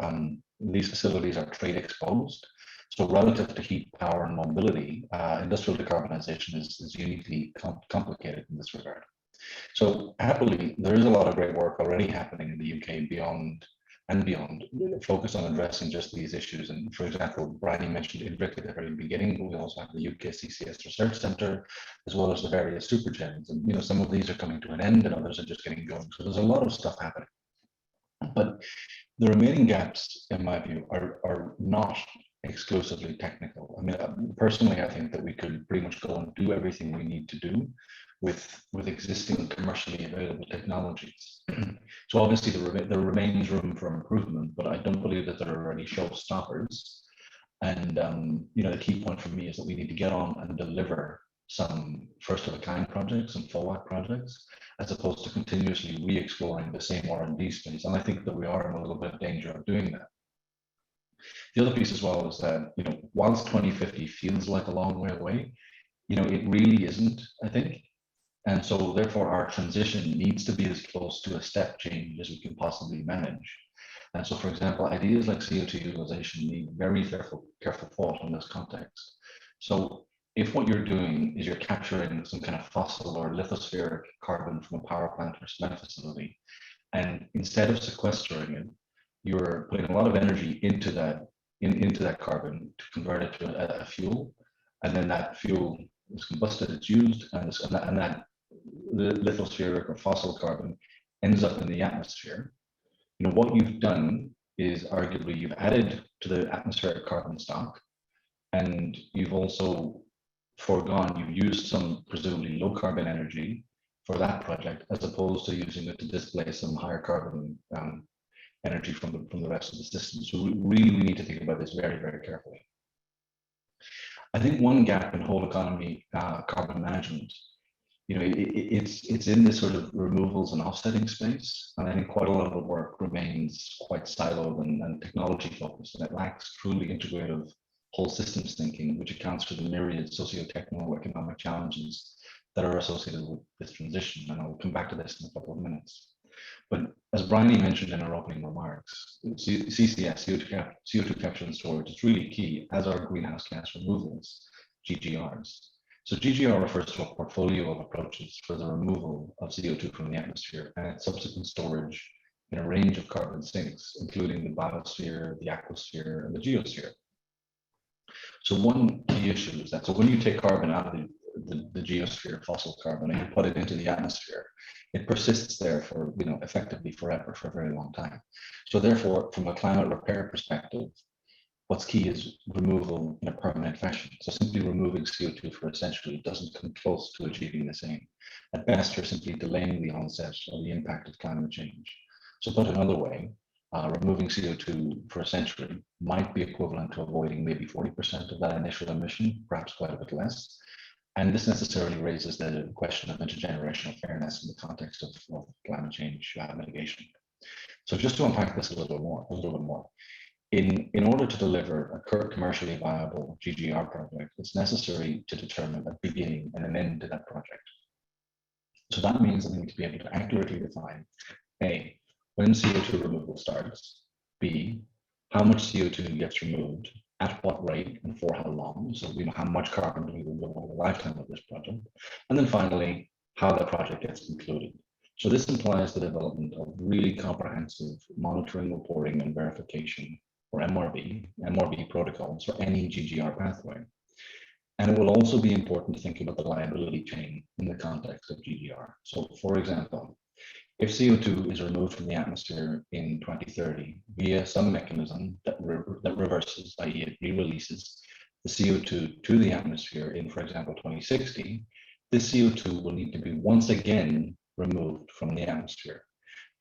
these facilities are trade exposed. So relative to heat, power, and mobility, industrial decarbonisation is uniquely complicated in this regard. So happily, there is a lot of great work already happening in the UK beyond, focus on addressing just these issues. And for example, Bryony mentioned INVRIC at the very beginning. We also have the UK CCS Research Centre, as well as the various supergens. And some of these are coming to an end and others are just getting going. So there's a lot of stuff happening. But the remaining gaps, in my view, are not exclusively technical. I mean, personally, I think that we could pretty much go and do everything we need to do with existing commercially available technologies. So obviously there remains room for improvement, but I don't believe that there are any showstoppers. And the key point for me is that we need to get on and deliver some first of a kind projects and fallback projects, as opposed to continuously re-exploring the same R&D space. And I think that we are in a little bit of danger of doing that. The other piece as well is that, whilst 2050 feels like a long way away, it really isn't, I think. And so therefore our transition needs to be as close to a step change as we can possibly manage. And so, for example, ideas like CO2 utilization need very careful thought in this context. So if what you're doing is you're capturing some kind of fossil or lithospheric carbon from a power plant or cement facility, and instead of sequestering it, you're putting a lot of energy into that carbon to convert it to a fuel, and then that fuel is combusted, it's used, and that the lithospheric or fossil carbon ends up in the atmosphere. What you've done is arguably you've added to the atmospheric carbon stock, and you've also you've used some presumably low carbon energy for that project, as opposed to using it to displace some higher carbon energy from the rest of the system. So we really need to think about this very, very carefully. I think one gap in whole economy carbon management, it's in this sort of removals and offsetting space. And I think quite a lot of the work remains quite siloed and technology focused, and it lacks truly integrative whole systems thinking, which accounts for the myriad socio-technical economic challenges that are associated with this transition. And I'll come back to this in a couple of minutes. But as Bryony mentioned in her opening remarks, CCS, CO2 capture and storage, is really key, as are greenhouse gas removals, GGRs. So GGR refers to a portfolio of approaches for the removal of CO2 from the atmosphere and its subsequent storage in a range of carbon sinks, including the biosphere, the aquasphere, and the geosphere. So one key issue is that, so when you take carbon out of the geosphere, fossil carbon, and you put it into the atmosphere, it persists there for, effectively forever, for a very long time. So therefore, from a climate repair perspective, what's key is removal in a permanent fashion. So simply removing CO2 for a century doesn't come close to achieving the same. At best, you're simply delaying the onset of the impact of climate change. So put another way, removing CO2 for a century might be equivalent to avoiding maybe 40% of that initial emission, perhaps quite a bit less. And this necessarily raises the question of intergenerational fairness in the context of climate change mitigation. So just to unpack this a little bit more, in order to deliver a commercially viable GGR project, it's necessary to determine a beginning and an end to that project. So that means that we need to be able to accurately define A, when CO2 removal starts, B, how much CO2 gets removed, at what rate, and for how long. So how much carbon do we remove over the lifetime of this project, and then finally, how that project gets concluded. So this implies the development of really comprehensive monitoring, reporting, and verification, or MRV protocols for any GGR pathway. And it will also be important to think about the liability chain in the context of GGR. So for example, if CO2 is removed from the atmosphere in 2030 via some mechanism that reverses, i.e. it re-releases the CO2 to the atmosphere in, for example, 2060, this CO2 will need to be once again removed from the atmosphere.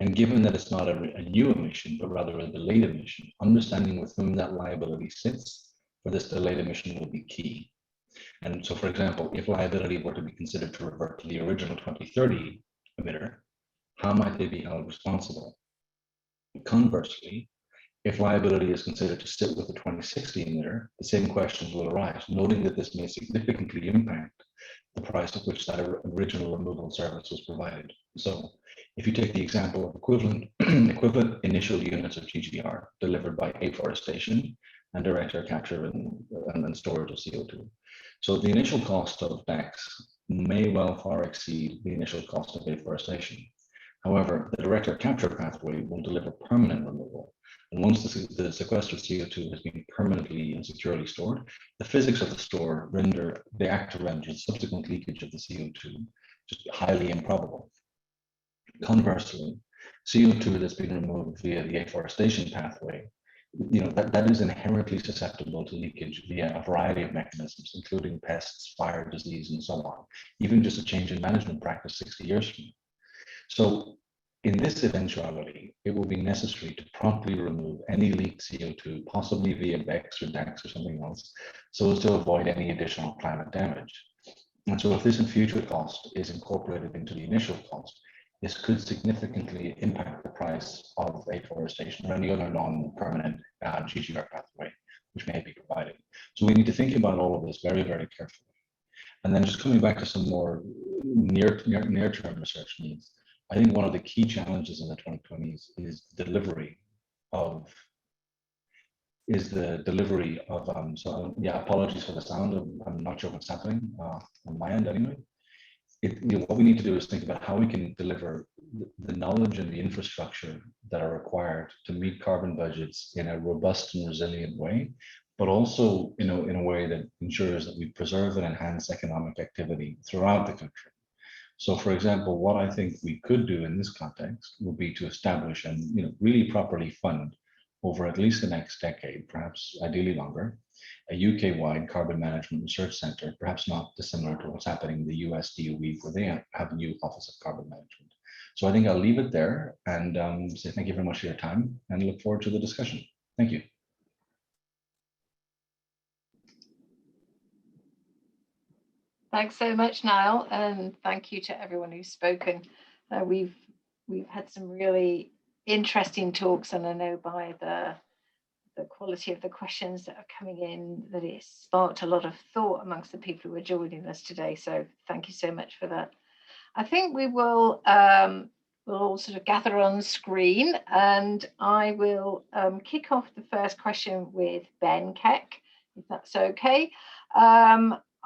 And given that it's not a new emission, but rather a delayed emission, understanding with whom that liability sits for this delayed emission will be key. And so, for example, if liability were to be considered to revert to the original 2030 emitter, how might they be held responsible? Conversely, if liability is considered to sit with the 2060 emitter, the same questions will arise, noting that this may significantly impact the price at which that original removal service was provided. So if you take the example of equivalent initial units of GGR delivered by afforestation and direct air capture and storage of CO2. So the initial cost of DACs may well far exceed the initial cost of afforestation. However, the direct air capture pathway will deliver permanent removal. And once the sequestered CO2 has been permanently and securely stored, the physics of the store act to render subsequent leakage of the CO2 just highly improbable. Conversely, CO2 that's been removed via the afforestation pathway, that is inherently susceptible to leakage via a variety of mechanisms, including pests, fire, disease, and so on, even just a change in management practice 60 years from now. So in this eventuality, it will be necessary to promptly remove any leaked CO2, possibly via BECCS or DACs or something else, so as to avoid any additional climate damage. And so if this in future cost is incorporated into the initial cost, this could significantly impact the price of afforestation or any other non-permanent GGR pathway, which may be provided. So we need to think about all of this very, very carefully. And then just coming back to some more near-term research needs, I think one of the key challenges in the 2020s is the delivery of, so yeah, apologies for the sound. I'm not sure what's happening on my end anyway. What we need to do is think about how we can deliver the knowledge and the infrastructure that are required to meet carbon budgets in a robust and resilient way, but also in a way that ensures that we preserve and enhance economic activity throughout the country. So, for example, what I think we could do in this context would be to establish and really properly fund over at least the next decade, perhaps ideally longer, a UK-wide carbon management research center, perhaps not dissimilar to what's happening in the US DOE, where they have a new Office of Carbon Management. So I think I'll leave it there and say thank you very much for your time and look forward to the discussion. Thank you. Thanks so much, Niall, and thank you to everyone who's spoken. We've had some really interesting talks, and I know by the quality of the questions that are coming in that it sparked a lot of thought amongst the people who are joining us today. So thank you so much for that. I think we will we'll all sort of gather on screen, and I will kick off the first question with Ben Keck, if that's okay.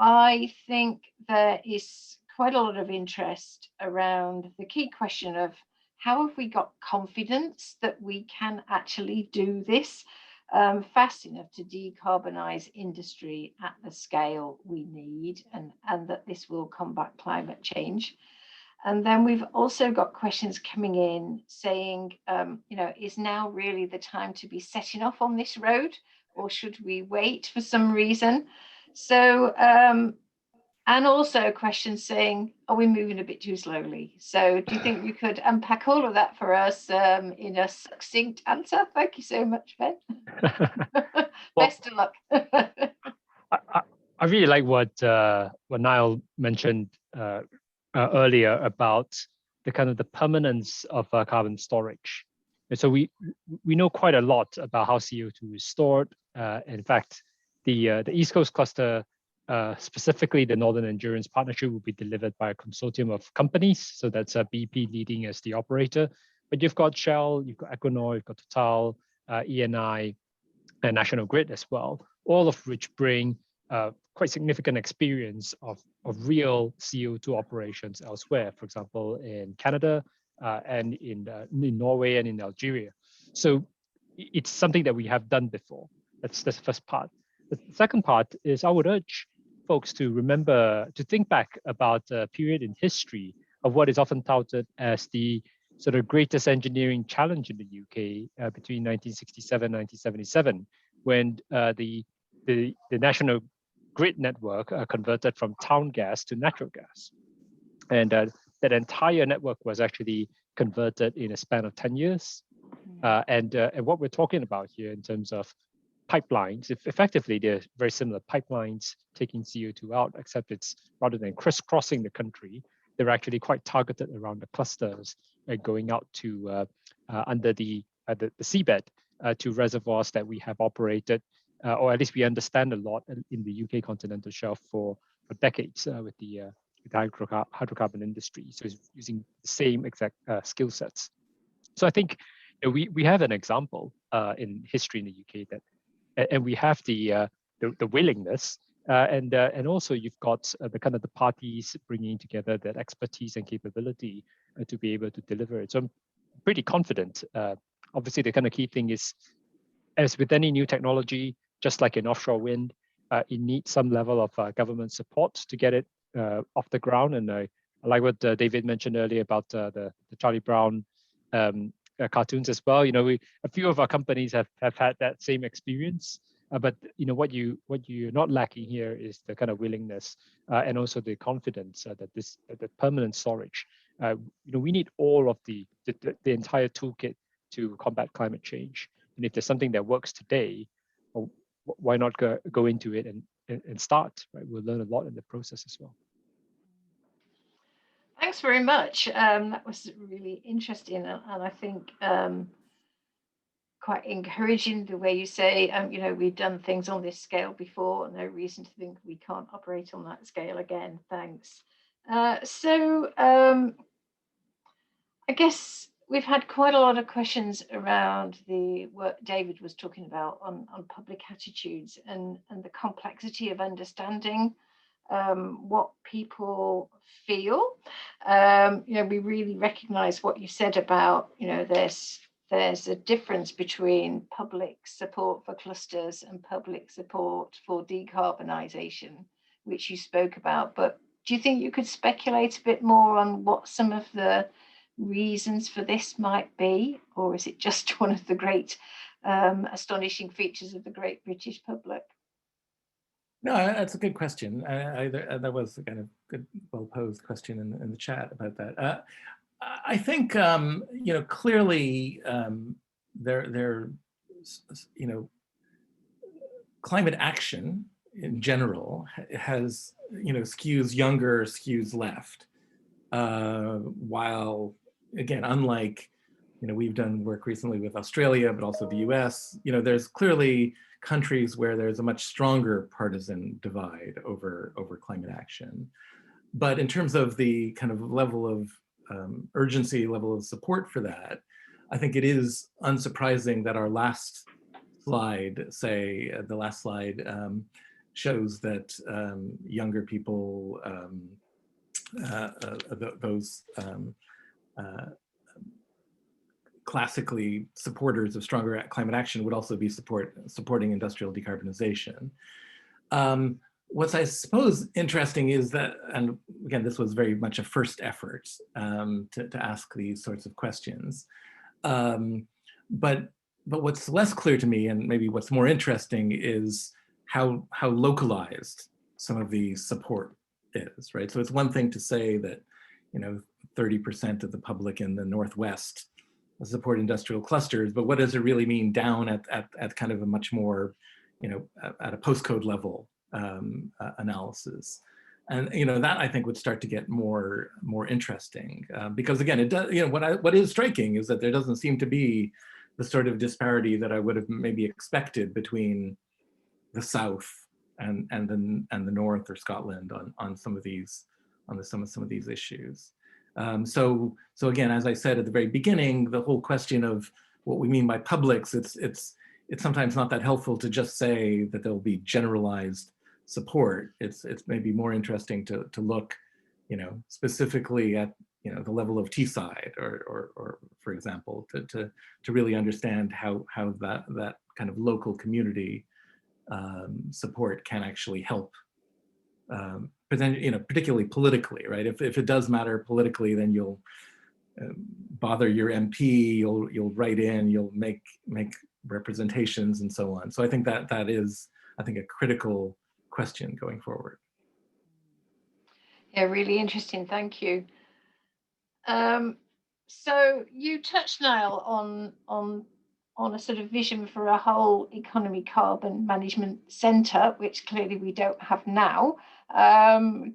I think there is quite a lot of interest around the key question of how have we got confidence that we can actually do this fast enough to decarbonise industry at the scale we need, and that this will combat climate change. And then we've also got questions coming in saying, is now really the time to be setting off on this road, or should we wait for some reason? So, and also a question saying, are we moving a bit too slowly? So do you think you could unpack all of that for us in a succinct answer? Thank you so much, Ben. Best of luck. I really like what Niall mentioned earlier about the kind of the permanence of carbon storage. And so we know quite a lot about how CO2 is stored. In fact, the East Coast cluster, specifically the Northern Endurance Partnership, will be delivered by a consortium of companies. So that's BP leading as the operator. But you've got Shell, you've got Equinor, you've got Total, ENI, and National Grid as well, all of which bring quite significant experience of real CO2 operations elsewhere, for example, in Canada and in Norway and in Algeria. So it's something that we have done before. That's the first part. The second part is I would urge folks to remember, to think back about a period in history of what is often touted as the sort of greatest engineering challenge in the UK between 1967 and 1977, when the the national grid network converted from town gas to natural gas. And that entire network was actually converted in a span of 10 years. And what we're talking about here in terms of pipelines, effectively they're very similar pipelines taking CO2 out, except it's rather than crisscrossing the country, they're actually quite targeted around the clusters, going out to under the seabed to reservoirs that we have operated, or at least we understand a lot in the UK continental shelf for decades with the hydrocarbon industry. So it's using the same exact skill sets. So I think we have an example in history in the UK that, and we have the willingness, and also you've got the kind of the parties bringing together that expertise and capability to be able to deliver it. So I'm pretty confident. Obviously, the kind of key thing is, as with any new technology, just like in offshore wind, it needs some level of government support to get it off the ground. And I like what David mentioned earlier about the Charlie Brown cartoons as well. You know, a few of our companies have had that same experience. But you know what you're not lacking here is the kind of willingness and also the confidence that the permanent storage. You know, we need all of the entire toolkit to combat climate change. And if there's something that works today, well, why not go into it and start? Right, we'll learn a lot in the process as well. Thanks very much. That was really interesting, and I think quite encouraging the way you say, you know, we've done things on this scale before, no reason to think we can't operate on that scale again. Thanks. So I guess we've had quite a lot of questions around the work David was talking about on public attitudes and the complexity of understanding what people feel. You know, we really recognize what you said about, you know, there's a difference between public support for clusters and public support for decarbonisation, which you spoke about. But do you think you could speculate a bit more on what some of the reasons for this might be, or is it just one of the great astonishing features of the great British public? No, that's a good question. That was a kind of good, well-posed question in the chat about that. I think, you know, clearly there, you know, climate action in general has, you know, skews younger, skews left. While, again, unlike, you know, we've done work recently with Australia, but also the US, you know, there's clearly countries where there's a much stronger partisan divide over climate action. But in terms of the kind of level of urgency, level of support for that, I think it is unsurprising that our last slide, say the last slide, shows that younger people, those classically supporters of stronger climate action would also be supporting industrial decarbonization. What's I suppose interesting is that, and again, this was very much a first effort to ask these sorts of questions. But what's less clear to me, and maybe what's more interesting, is how localized some of the support is, right? So it's one thing to say that, you know, 30% of the public in the Northwest support industrial clusters, but what does it really mean down at kind of a much more, you know, at a postcode level analysis? And, you know, that I think would start to get more interesting because, again, it does, you know, what is striking is that there doesn't seem to be the sort of disparity that I would have maybe expected between the South and the North or Scotland on some of these some of these issues. So again, as I said at the very beginning, the whole question of what we mean by publics, it's sometimes not that helpful to just say that there'll be generalized support. It's maybe more interesting to look, you know, specifically at, you know, the level of TSide or for example, to really understand how that kind of local community support can actually help. But then, you know, particularly politically, right? If it does matter politically, then you'll bother your MP, you'll write in, you'll make representations and so on. So I think that is I think, a critical question going forward. Yeah, really interesting. Thank you. So you touched, Niall, on a sort of vision for a whole economy carbon management centre, which clearly we don't have now.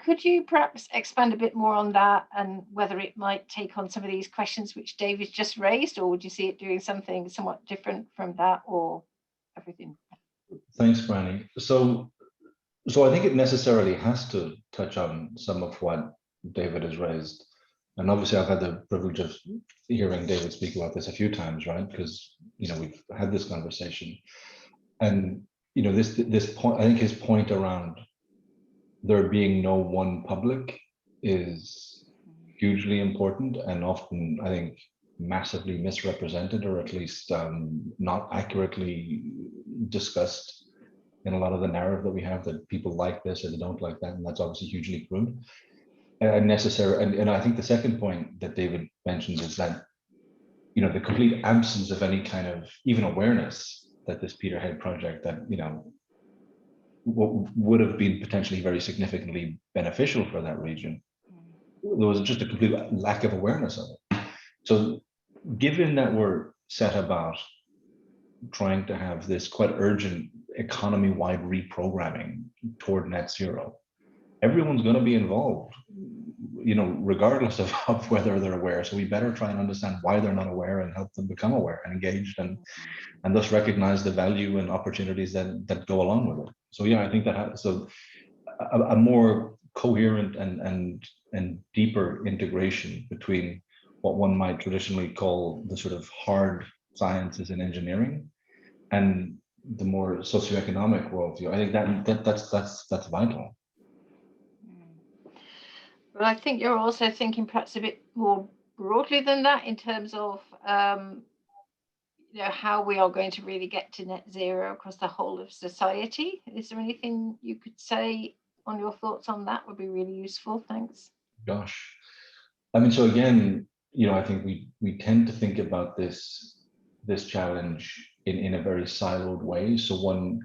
Could you perhaps expand a bit more on that and whether it might take on some of these questions which David just raised, or would you see it doing something somewhat different from that, or everything? Thanks, Franny. So I think it necessarily has to touch on some of what David has raised. And obviously I've had the privilege of hearing David speak about this a few times, right? Because, you know, we've had this conversation. And, you know, this point, I think his point around there being no one public is hugely important and often, I think, massively misrepresented, or at least not accurately discussed in a lot of the narrative that we have, that people like this or they don't like that, and that's obviously hugely crude and necessary. And I think the second point that David mentions is that, you know, the complete absence of any kind of even awareness that this Peterhead project, that, you know, what would have been potentially very significantly beneficial for that region, there was just a complete lack of awareness of it. So given that we're set about trying to have this quite urgent economy-wide reprogramming toward net zero, everyone's going to be involved, you know, regardless of whether they're aware. So we better try and understand why they're not aware and help them become aware and engaged, and thus recognize the value and opportunities that go along with it. So yeah, I think that so a more coherent and deeper integration between what one might traditionally call the sort of hard sciences and engineering and the more socioeconomic worldview. I think that's vital. But I think you're also thinking perhaps a bit more broadly than that in terms of you know, how we are going to really get to net zero across the whole of society. Is there anything you could say on your thoughts on that? Would be really useful. Thanks. Gosh, I mean, so again, you know, I think we tend to think about this challenge in a very siloed way. So one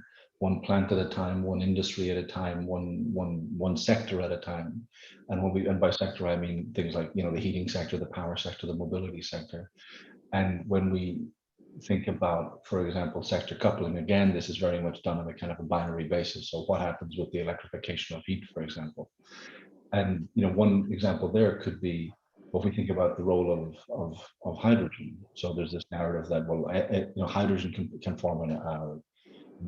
plant at a time, one industry at a time, one sector at a time. And by sector, I mean things like, you know, the heating sector, the power sector, the mobility sector. And when we think about, for example, sector coupling, again, this is very much done on a kind of a binary basis. So what happens with the electrification of heat, for example? And, you know, one example there could be, if we think about the role of hydrogen. So there's this narrative that, well, you know, hydrogen can form an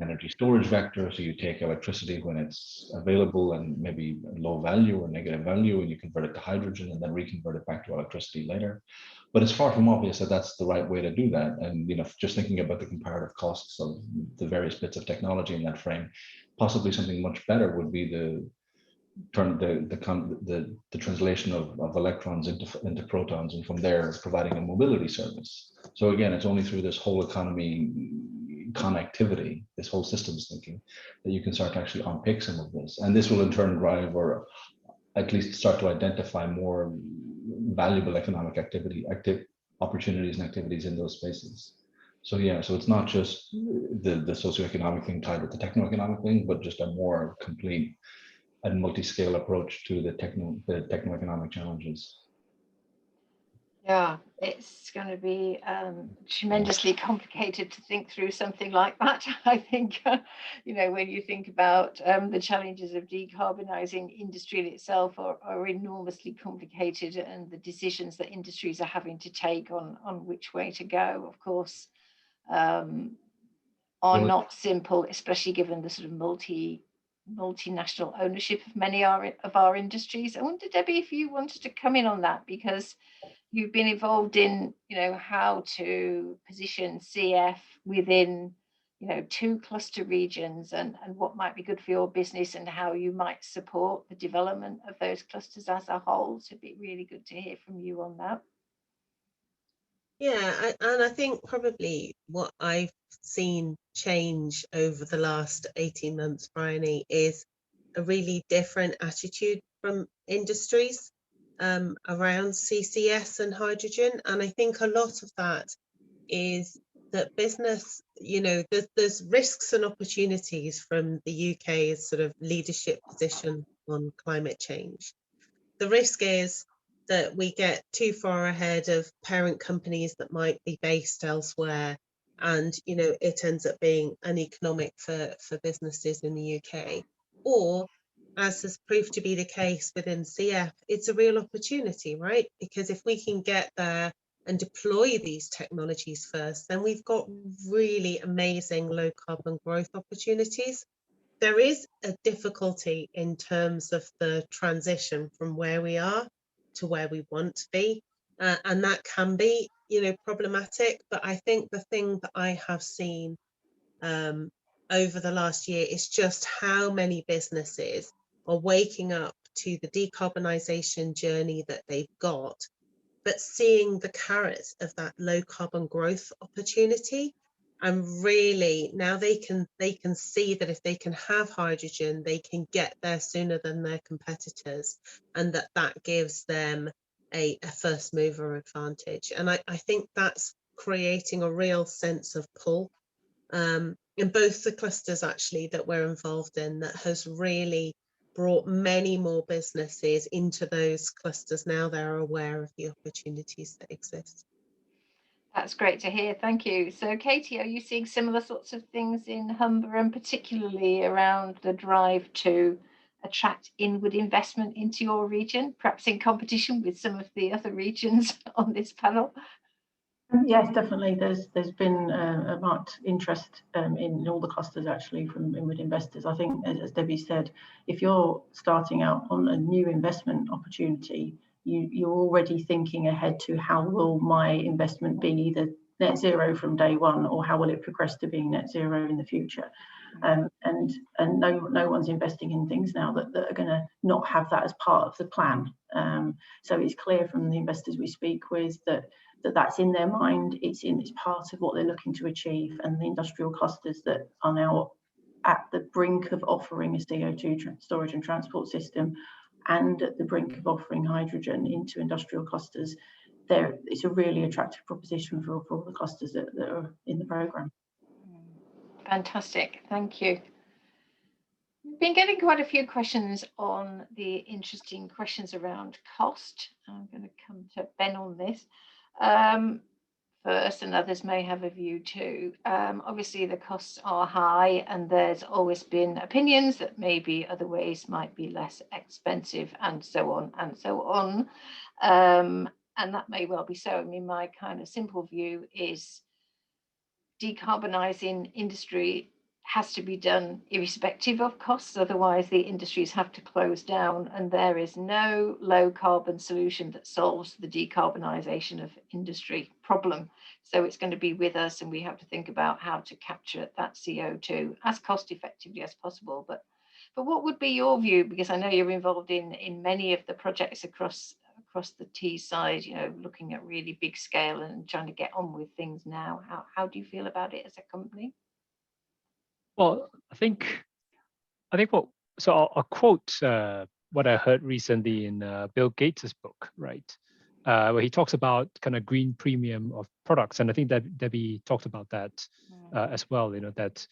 energy storage vector. So you take electricity when it's available and maybe low value or negative value, and you convert it to hydrogen and then reconvert it back to electricity later. But it's far from obvious that that's the right way to do that. And, you know, just thinking about the comparative costs of the various bits of technology in that frame, possibly something much better would be the translation of electrons into protons, and from there providing a mobility service. So again, it's only through this whole economy connectivity, this whole systems thinking, that you can start to actually unpick some of this, and this will in turn drive, or at least start to identify more valuable economic opportunities and activities in those spaces. So yeah, so it's not just the socioeconomic thing tied with the techno-economic thing, but just a more complete and multi-scale approach to the techno-economic challenges. Yeah, it's going to be tremendously complicated to think through something like that. I think, you know, when you think about the challenges of decarbonising industry in itself are enormously complicated, and the decisions that industries are having to take on which way to go, of course, are not simple, especially given the sort of multinational ownership of many of our industries. I wonder, Debbie, if you wanted to come in on that, because you've been involved in, you know, how to position CF within, you know, 2 cluster regions, and what might be good for your business and how you might support the development of those clusters as a whole. So it'd be really good to hear from you on that. Yeah, and I think probably what I've seen change over the last 18 months, Bryony, is a really different attitude from industries around CCS and hydrogen. And I think a lot of that is that business, there's risks and opportunities from the UK's sort of leadership position on climate change. The risk is that we get too far ahead of parent companies that might be based elsewhere, and it ends up being uneconomic for businesses in the UK. Or, as has proved to be the case within CF, it's a real opportunity, right? Because if we can get there and deploy these technologies first, then we've got really amazing low carbon growth opportunities. There is a difficulty in terms of the transition from where we are to where we want to be, and that can be problematic. But I think the thing that I have seen over the last year is just how many businesses are waking up to the decarbonisation journey that they've got, but seeing the carrots of that low carbon growth opportunity. And really now they can see that if they can have hydrogen, they can get there sooner than their competitors, and that gives them a first mover advantage. And I think that's creating a real sense of pull in both the clusters actually that we're involved in, that has really brought many more businesses into those clusters. Now they're aware of the opportunities that exist. That's great to hear. Thank you. So, Katie, are you seeing similar sorts of things in Humber, and particularly around the drive to attract inward investment into your region, perhaps in competition with some of the other regions on this panel? Yes, definitely. There's been a marked interest in all the clusters actually from inward investors. I think, as Debbie said, if you're starting out on a new investment opportunity, you're already thinking ahead to how will my investment be either net zero from day one, or how will it progress to being net zero in the future. And no one's investing in things now that are going to not have that as part of the plan. So it's clear from the investors we speak with that's in their mind, it's part of what they're looking to achieve. And the industrial clusters that are now at the brink of offering a CO2 storage and transport system, and at the brink of offering hydrogen into industrial clusters, it's a really attractive proposition for all the clusters that are in the programme. Fantastic, thank you. We've been getting quite a few questions on the interesting questions around cost. I'm going to come to Ben on this first, and others may have a view too. Obviously the costs are high, and there's always been opinions that maybe other ways might be less expensive, and so on and so on. And that may well be so. I mean, my kind of simple view is decarbonising industry has to be done irrespective of costs, otherwise the industries have to close down, and there is no low carbon solution that solves the decarbonisation of industry problem. So it's going to be with us, and we have to think about how to capture that CO2 as cost effectively as possible. But what would be your view, because I know you're involved in many of the projects across the TSide, looking at really big scale and trying to get on with things now. How do you feel about it as a company? Well, I think I'll quote what I heard recently in Bill Gates' book, right, where he talks about kind of green premium of products, and I think that Debbie talked about that as well. That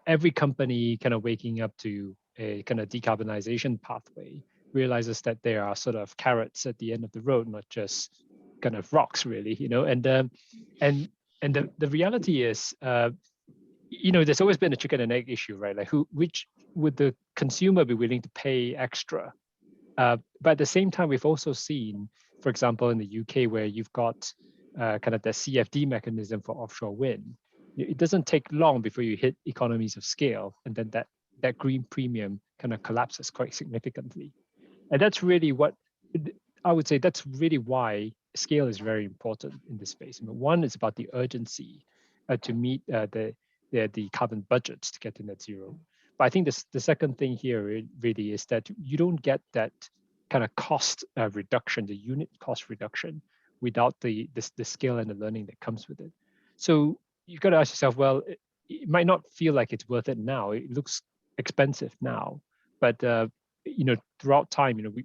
every company kind of waking up to a kind of decarbonization pathway realizes that there are sort of carrots at the end of the road, not just kind of rocks, really. And the reality is, there's always been a chicken and egg issue, right? Like which would the consumer be willing to pay extra? But at the same time, we've also seen, for example, in the UK, where you've got kind of the CFD mechanism for offshore wind. It doesn't take long before you hit economies of scale, and then that green premium kind of collapses quite significantly. And that's really what I would say. That's really why scale is very important in this space. One is about the urgency to meet the carbon budgets to get to net zero. But I think the second thing here really is that you don't get that kind of cost reduction, the unit cost reduction, without the skill and the learning that comes with it. So you've got to ask yourself, well, it might not feel like it's worth it now. It looks expensive now, but throughout time, we,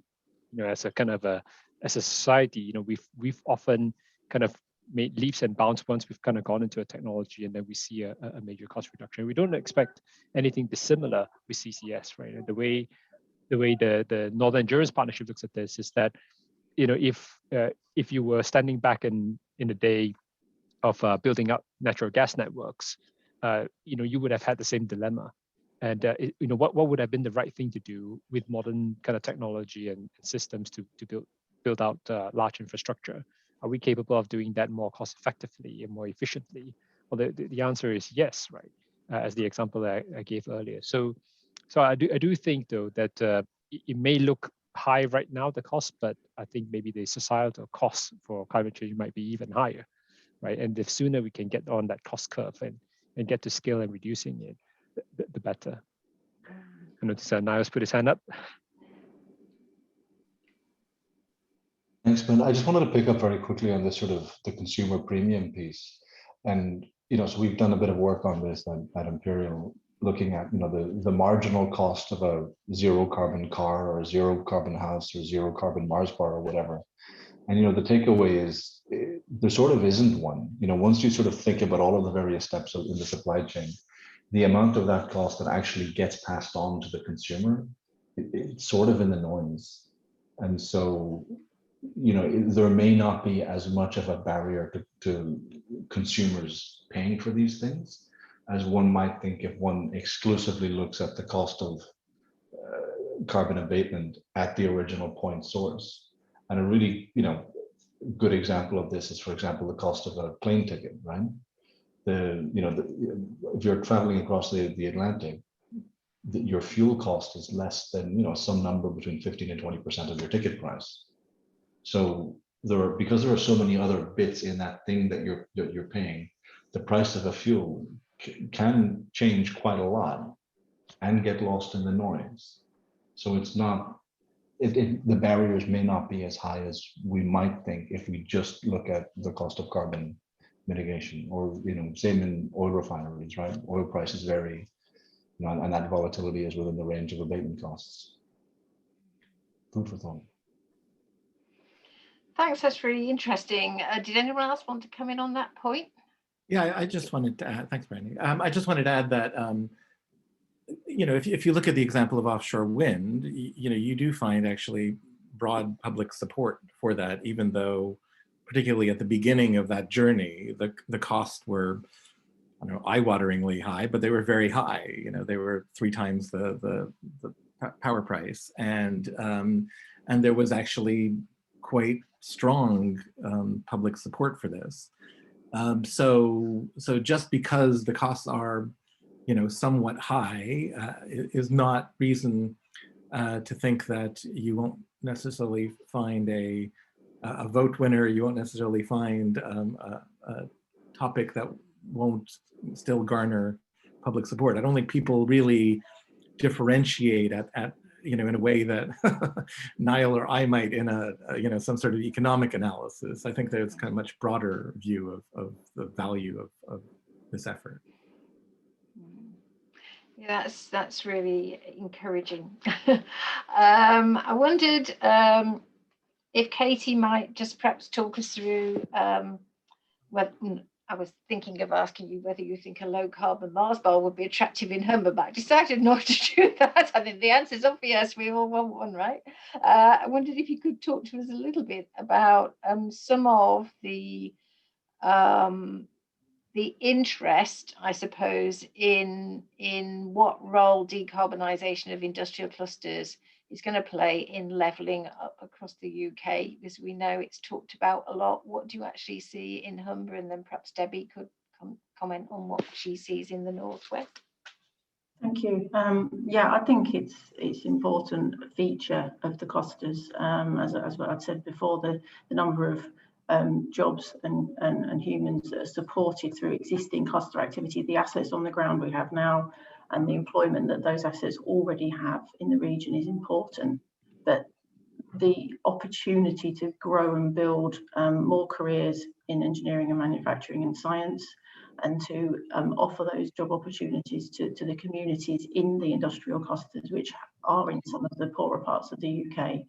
as a kind of as a society, we've often kind of made leaps and bounds once we've kind of gone into a technology, and then we see a major cost reduction. We don't expect anything dissimilar with CCS, right? And the way the Northern Endurance Partnership looks at this is that, you know, if you were standing back in the day of building up natural gas networks, you know, you would have had the same dilemma. And you know, what would have been the right thing to do with modern kind of technology and systems to build out large infrastructure? Are we capable of doing that more cost effectively and more efficiently? Well, the answer is yes, right? As the example that I gave earlier. So I do think though that it may look high right now, the cost, but I think maybe the societal costs for climate change might be even higher, right? And the sooner we can get on that cost curve and get to scale and reducing it, the better. I noticed Niall's put his hand up. Thanks, Ben. I just wanted to pick up very quickly on this sort of the consumer premium piece. And, you know, so we've done a bit of work on this at Imperial, looking at, you know, the marginal cost of a zero carbon car or a zero carbon house or zero carbon Mars bar or whatever. And, you know, the takeaway is there sort of isn't one. You know, once you sort of think about all of the various steps in the supply chain, the amount of that cost that actually gets passed on to the consumer, it's sort of in the noise. And so, you know, there may not be as much of a barrier to consumers paying for these things as one might think if one exclusively looks at the cost of carbon abatement at the original point source. And a really, you know, good example of this is, for example, the cost of a plane ticket, right? If you're traveling across the Atlantic, your fuel cost is less than, you know, some number between 15 and 20% of your ticket price. So because there are so many other bits in that thing that you're paying, the price of a fuel can change quite a lot and get lost in the noise. So it's not, the barriers may not be as high as we might think if we just look at the cost of carbon mitigation, or, you know, same in oil refineries, right? Oil prices vary, you know, and that volatility is within the range of abatement costs. Food for thought. Thanks, that's really interesting. Did anyone else want to come in on that point? Yeah, I just wanted to add, thanks, Brandy. I just wanted to add that, you know, if you look at the example of offshore wind, you know, you do find actually broad public support for that, even though, particularly at the beginning of that journey, the costs were, I don't know, eye-wateringly high, but they were very high. You know, they were 3 times the power price, and there was actually quite strong public support for this. So just because the costs are, you know, somewhat high, is not reason to think that you won't necessarily find a vote winner. You won't necessarily find a topic that won't still garner public support. I don't think people really differentiate at you know, in a way that Niall or I might in a you know, some sort of economic analysis. I think there's kind of much broader view of the value of this effort. Yeah, that's really encouraging. I wondered if Katie might just perhaps talk us through what I was thinking of asking you whether you think a low carbon Mars bar would be attractive in Humber, but I decided not to do that. I think the answer is obvious. We all want one, right? I wondered if you could talk to us a little bit about some of the interest, I suppose, in what role decarbonisation of industrial clusters is going to play in levelling up across the UK, because we know it's talked about a lot. What do you actually see in Humber? And then perhaps Debbie could comment on what she sees in the northwest. Thank you. Yeah, I think it's important feature of the clusters, as what I'd said before, the number of jobs and humans that are supported through existing cluster activity, the assets on the ground we have now, and the employment that those assets already have in the region is important. But the opportunity to grow and build more careers in engineering and manufacturing and science, and to offer those job opportunities to the communities in the industrial clusters, which are in some of the poorer parts of the UK,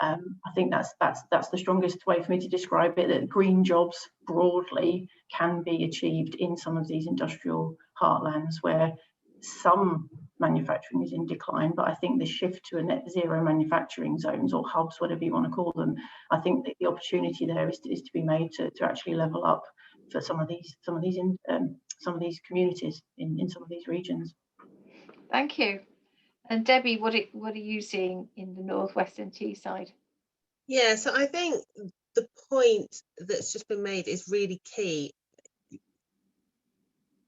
I think that's the strongest way for me to describe it, that green jobs broadly can be achieved in some of these industrial heartlands where some manufacturing is in decline, but I think the shift to a net zero manufacturing zones or hubs, whatever you want to call them, I think that the opportunity there is to be made to actually level up for some of these communities in some of these regions. Thank you. And Debbie, what are you seeing in the northwestern Teesside? Yeah, so I think the point that's just been made is really key.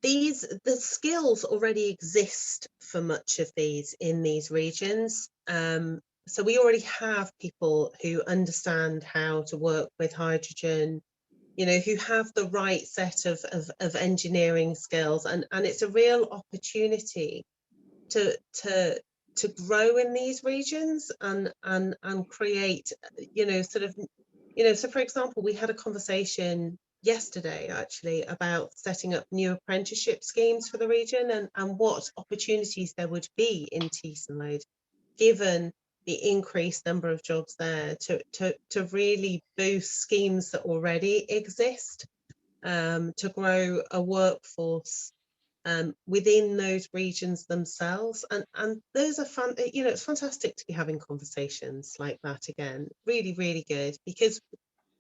The skills already exist for much of these in these regions. So we already have people who understand how to work with hydrogen, who have the right set of engineering skills, and it's a real opportunity to grow in these regions and create, so for example, we had a conversation yesterday actually about setting up new apprenticeship schemes for the region and what opportunities there would be in Teesside, given the increased number of jobs there, to really boost schemes that already exist, to grow a workforce within those regions themselves. And those are fun, it's fantastic to be having conversations like that again. Really, really good, because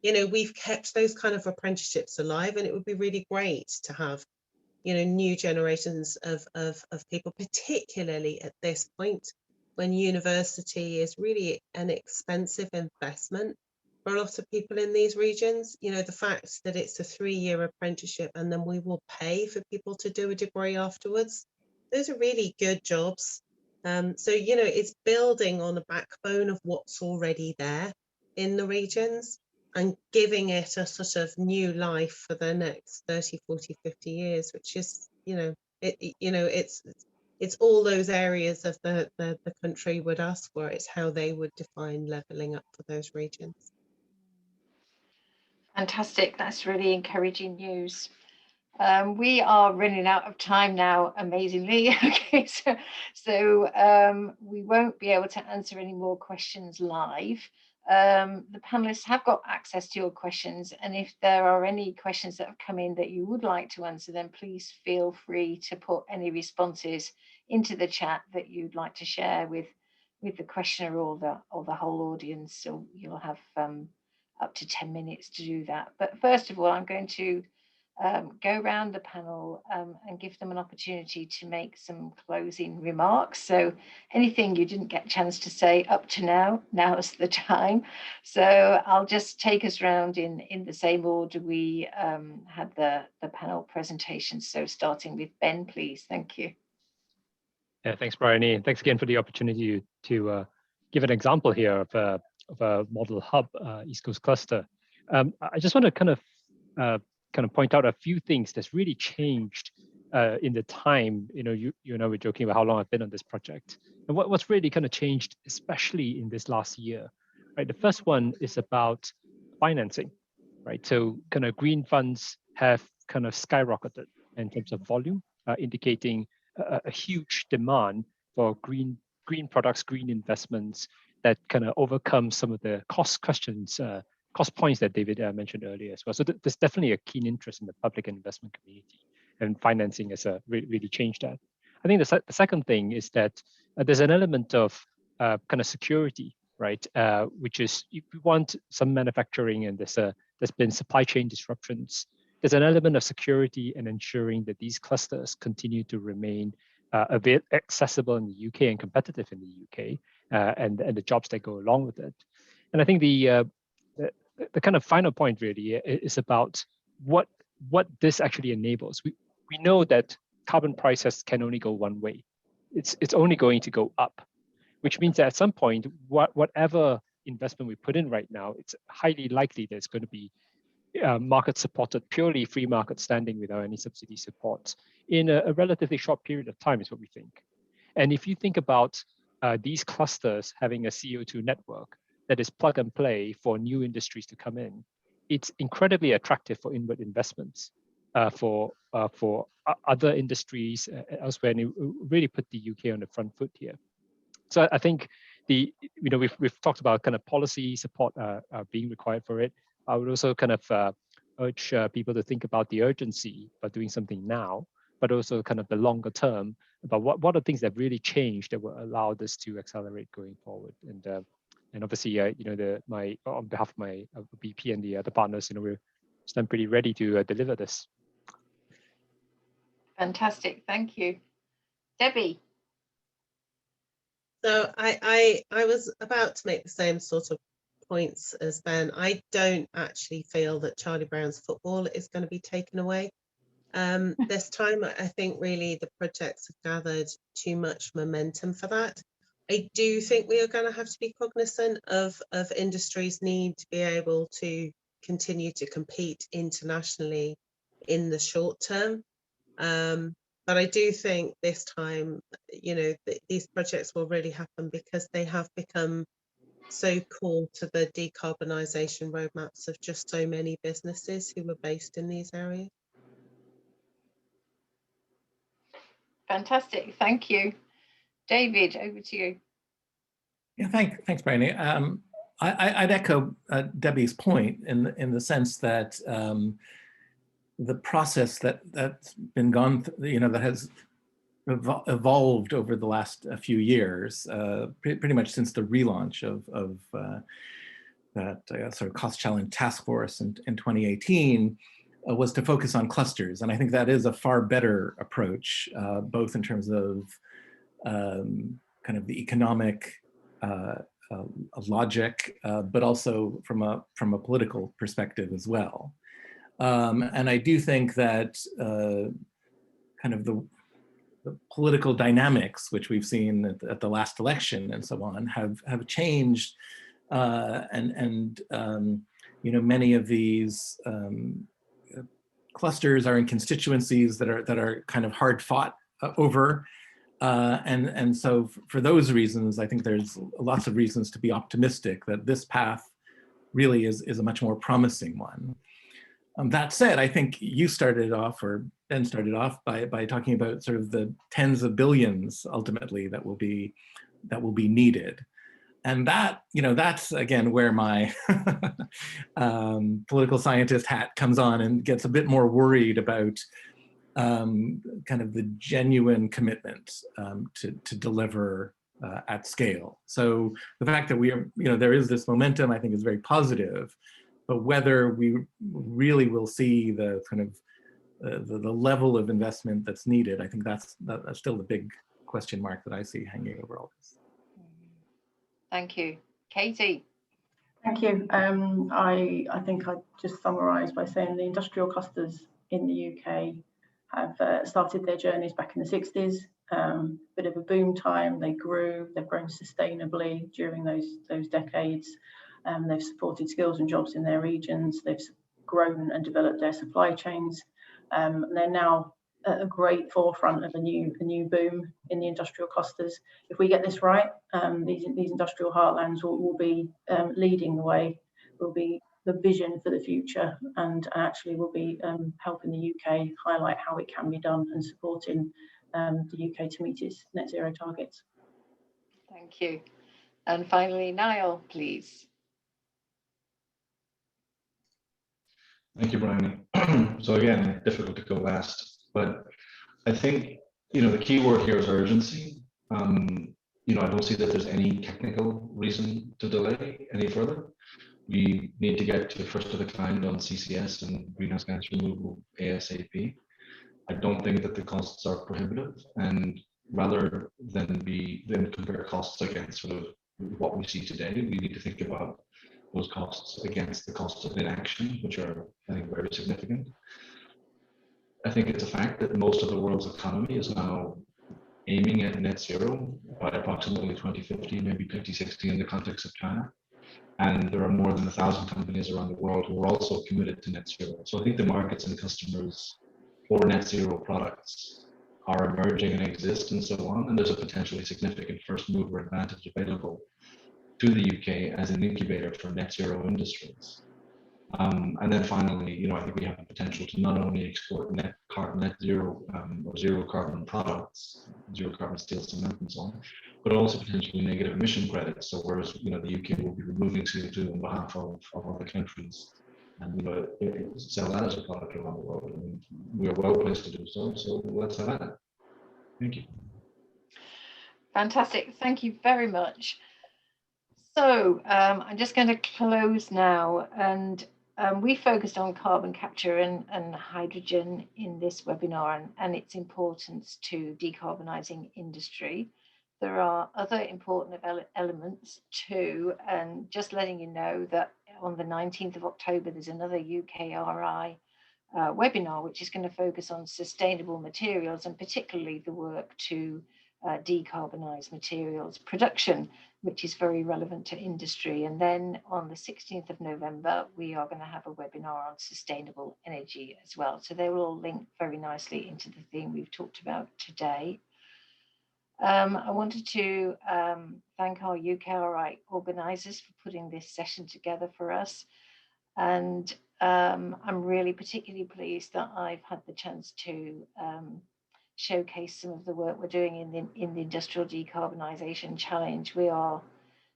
we've kept those kind of apprenticeships alive, and it would be really great to have new generations of people, particularly at this point when university is really an expensive investment for a lot of people in these regions. The fact that it's a 3-year apprenticeship and then we will pay for people to do a degree afterwards, those are really good jobs. So it's building on the backbone of what's already there in the regions and giving it a sort of new life for the next 30, 40, 50 years, which is, it's all those areas of the country would ask for. It's how they would define levelling up for those regions. Fantastic. That's really encouraging news. We are running out of time now, amazingly. Okay, so we won't be able to answer any more questions live. The panelists have got access to your questions, and if there are any questions that have come in that you would like to answer, then please feel free to put any responses into the chat that you'd like to share with the questioner or the whole audience. So you'll have up to 10 minutes to do that. But first of all, I'm going to go around the panel and give them an opportunity to make some closing remarks. So anything you didn't get a chance to say up to now's the time. So I'll just take us around in the same order we had the panel presentation. So starting with Ben, please. Thank you. Yeah, thanks, Bryony, and thanks again for the opportunity to give an example here of a model hub, East Coast Cluster. I just want to kind of point out a few things that's really changed in the time. You and I were joking about how long I've been on this project, and what's really kind of changed, especially in this last year, right? The first one is about financing, right? So kind of green funds have kind of skyrocketed in terms of volume, indicating a huge demand for green products, green investments that kind of overcome some of the cost questions, cost points that David mentioned earlier as well. So there's definitely a keen interest in the public investment community, and financing has really changed that. I think the second thing is that there's an element of kind of security, right? Which is, if we want some manufacturing and there's been supply chain disruptions, there's an element of security and ensuring that these clusters continue to remain a bit accessible in the UK and competitive in the UK, and the jobs that go along with it. And I think the kind of final point really is about what this actually enables. We know that carbon prices can only go one way. It's only going to go up, which means that at some point, whatever investment we put in right now, it's highly likely that it's going to be market supported, purely free market standing without any subsidy support in a relatively short period of time, is what we think. And if you think about these clusters having a CO2 network that is plug and play for new industries to come in, it's incredibly attractive for inward investments for other industries elsewhere, and it really put the UK on the front foot here. So I think we've talked about kind of policy support being required for it. I would also kind of urge people to think about the urgency about doing something now, but also kind of the longer term about what are things that really changed that will allow this to accelerate going forward. And obviously, on behalf of my BP and the other partners, we're stand pretty ready to deliver this. Fantastic, thank you. Debbie. So I was about to make the same sort of points as Ben. I don't actually feel that Charlie Brown's football is going to be taken away. This time, I think really the projects have gathered too much momentum for that. I do think we are going to have to be cognizant of industry's need to be able to continue to compete internationally in the short term. But I do think this time, these projects will really happen because they have become so core to the decarbonisation roadmaps of just so many businesses who are based in these areas. Fantastic, thank you. David, over to you. Yeah, thanks, Bryony. I'd echo Debbie's point in the sense that the process that's been gone, that has evolved over the last few years, pretty much since the relaunch of that sort of cost challenge task force in 2018, was to focus on clusters. And I think that is a far better approach, both in terms of kind of the economic logic, but also from a political perspective as well. And I do think that kind of the political dynamics, which we've seen at the last election and so on, have changed, and many of these clusters are in constituencies that are kind of hard fought over, and so for those reasons, I think there's lots of reasons to be optimistic that this path really is a much more promising one. That said, I think you started off, or Ben started off by talking about sort of the tens of billions ultimately that will be needed, and that that's again where my political scientist hat comes on and gets a bit more worried about kind of the genuine commitment to deliver at scale. So the fact that we are, there is this momentum, I think is very positive. But whether we really will see the kind of the level of investment that's needed, I think that's still the big question mark that I see hanging over all this. Thank you. Katie. Thank you. I think I'd just summarise by saying the industrial clusters in the UK have started their journeys back in the 60s. Bit of a boom time. They've grown sustainably during those decades. They've supported skills and jobs in their regions. They've grown and developed their supply chains. They're now at a great forefront of a new boom in the industrial clusters. If we get this right, these industrial heartlands will be leading the way, will be the vision for the future, and actually will be helping the UK highlight how it can be done and supporting the UK to meet its net zero targets. Thank you. And finally, Niall, please. Thank you, Brian. So again, difficult to go last, but I think, the key word here is urgency. I don't see that there's any technical reason to delay any further. We need to get to first of a kind on CCS and greenhouse gas removal ASAP. I don't think that the costs are prohibitive, and rather than compare costs against sort of what we see today, we need to think about those costs against the costs of inaction, which are, I think, very significant. I think it's a fact that most of the world's economy is now aiming at net zero by approximately 2050, maybe 2060 in the context of China. And there are more than 1,000 companies around the world who are also committed to net zero. So I think the markets and customers for net zero products are emerging and exist and so on. And there's a potentially significant first mover advantage available to the UK as an incubator for net zero industries. And then finally, I think we have the potential to not only export net zero or zero carbon products, zero carbon steel, cement and so on, but also potentially negative emission credits. So whereas the UK will be removing CO2 on behalf of other countries, and sell that as a product around the world. I mean, we are well placed to do so. So let's have that. Thank you. Fantastic. Thank you very much. So I'm just going to close now, and we focused on carbon capture and hydrogen in this webinar and its importance to decarbonising industry. There are other important elements too, and just letting you know that on the 19th of October, there's another UKRI webinar, which is going to focus on sustainable materials and particularly the work to decarbonise materials production, which is very relevant to industry. And then on the 16th of November, we are going to have a webinar on sustainable energy as well. So they will all link very nicely into the theme we've talked about today. I wanted to thank our UKRI organisers for putting this session together for us. And I'm really particularly pleased that I've had the chance to showcase some of the work we're doing in the Industrial Decarbonisation Challenge. We are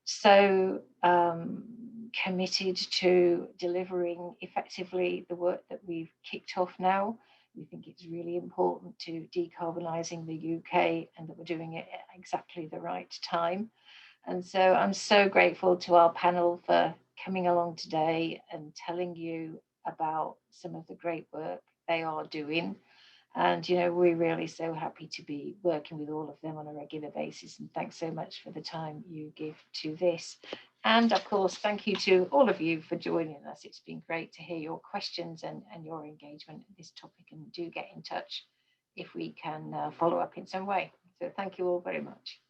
so committed to delivering effectively the work that we've kicked off now. We think it's really important to decarbonising the UK and that we're doing it at exactly the right time. And so I'm so grateful to our panel for coming along today and telling you about some of the great work they are doing. And, we're really so happy to be working with all of them on a regular basis. And thanks so much for the time you give to this. And of course, thank you to all of you for joining us. It's been great to hear your questions and your engagement in this topic, and do get in touch if we can follow up in some way. So thank you all very much.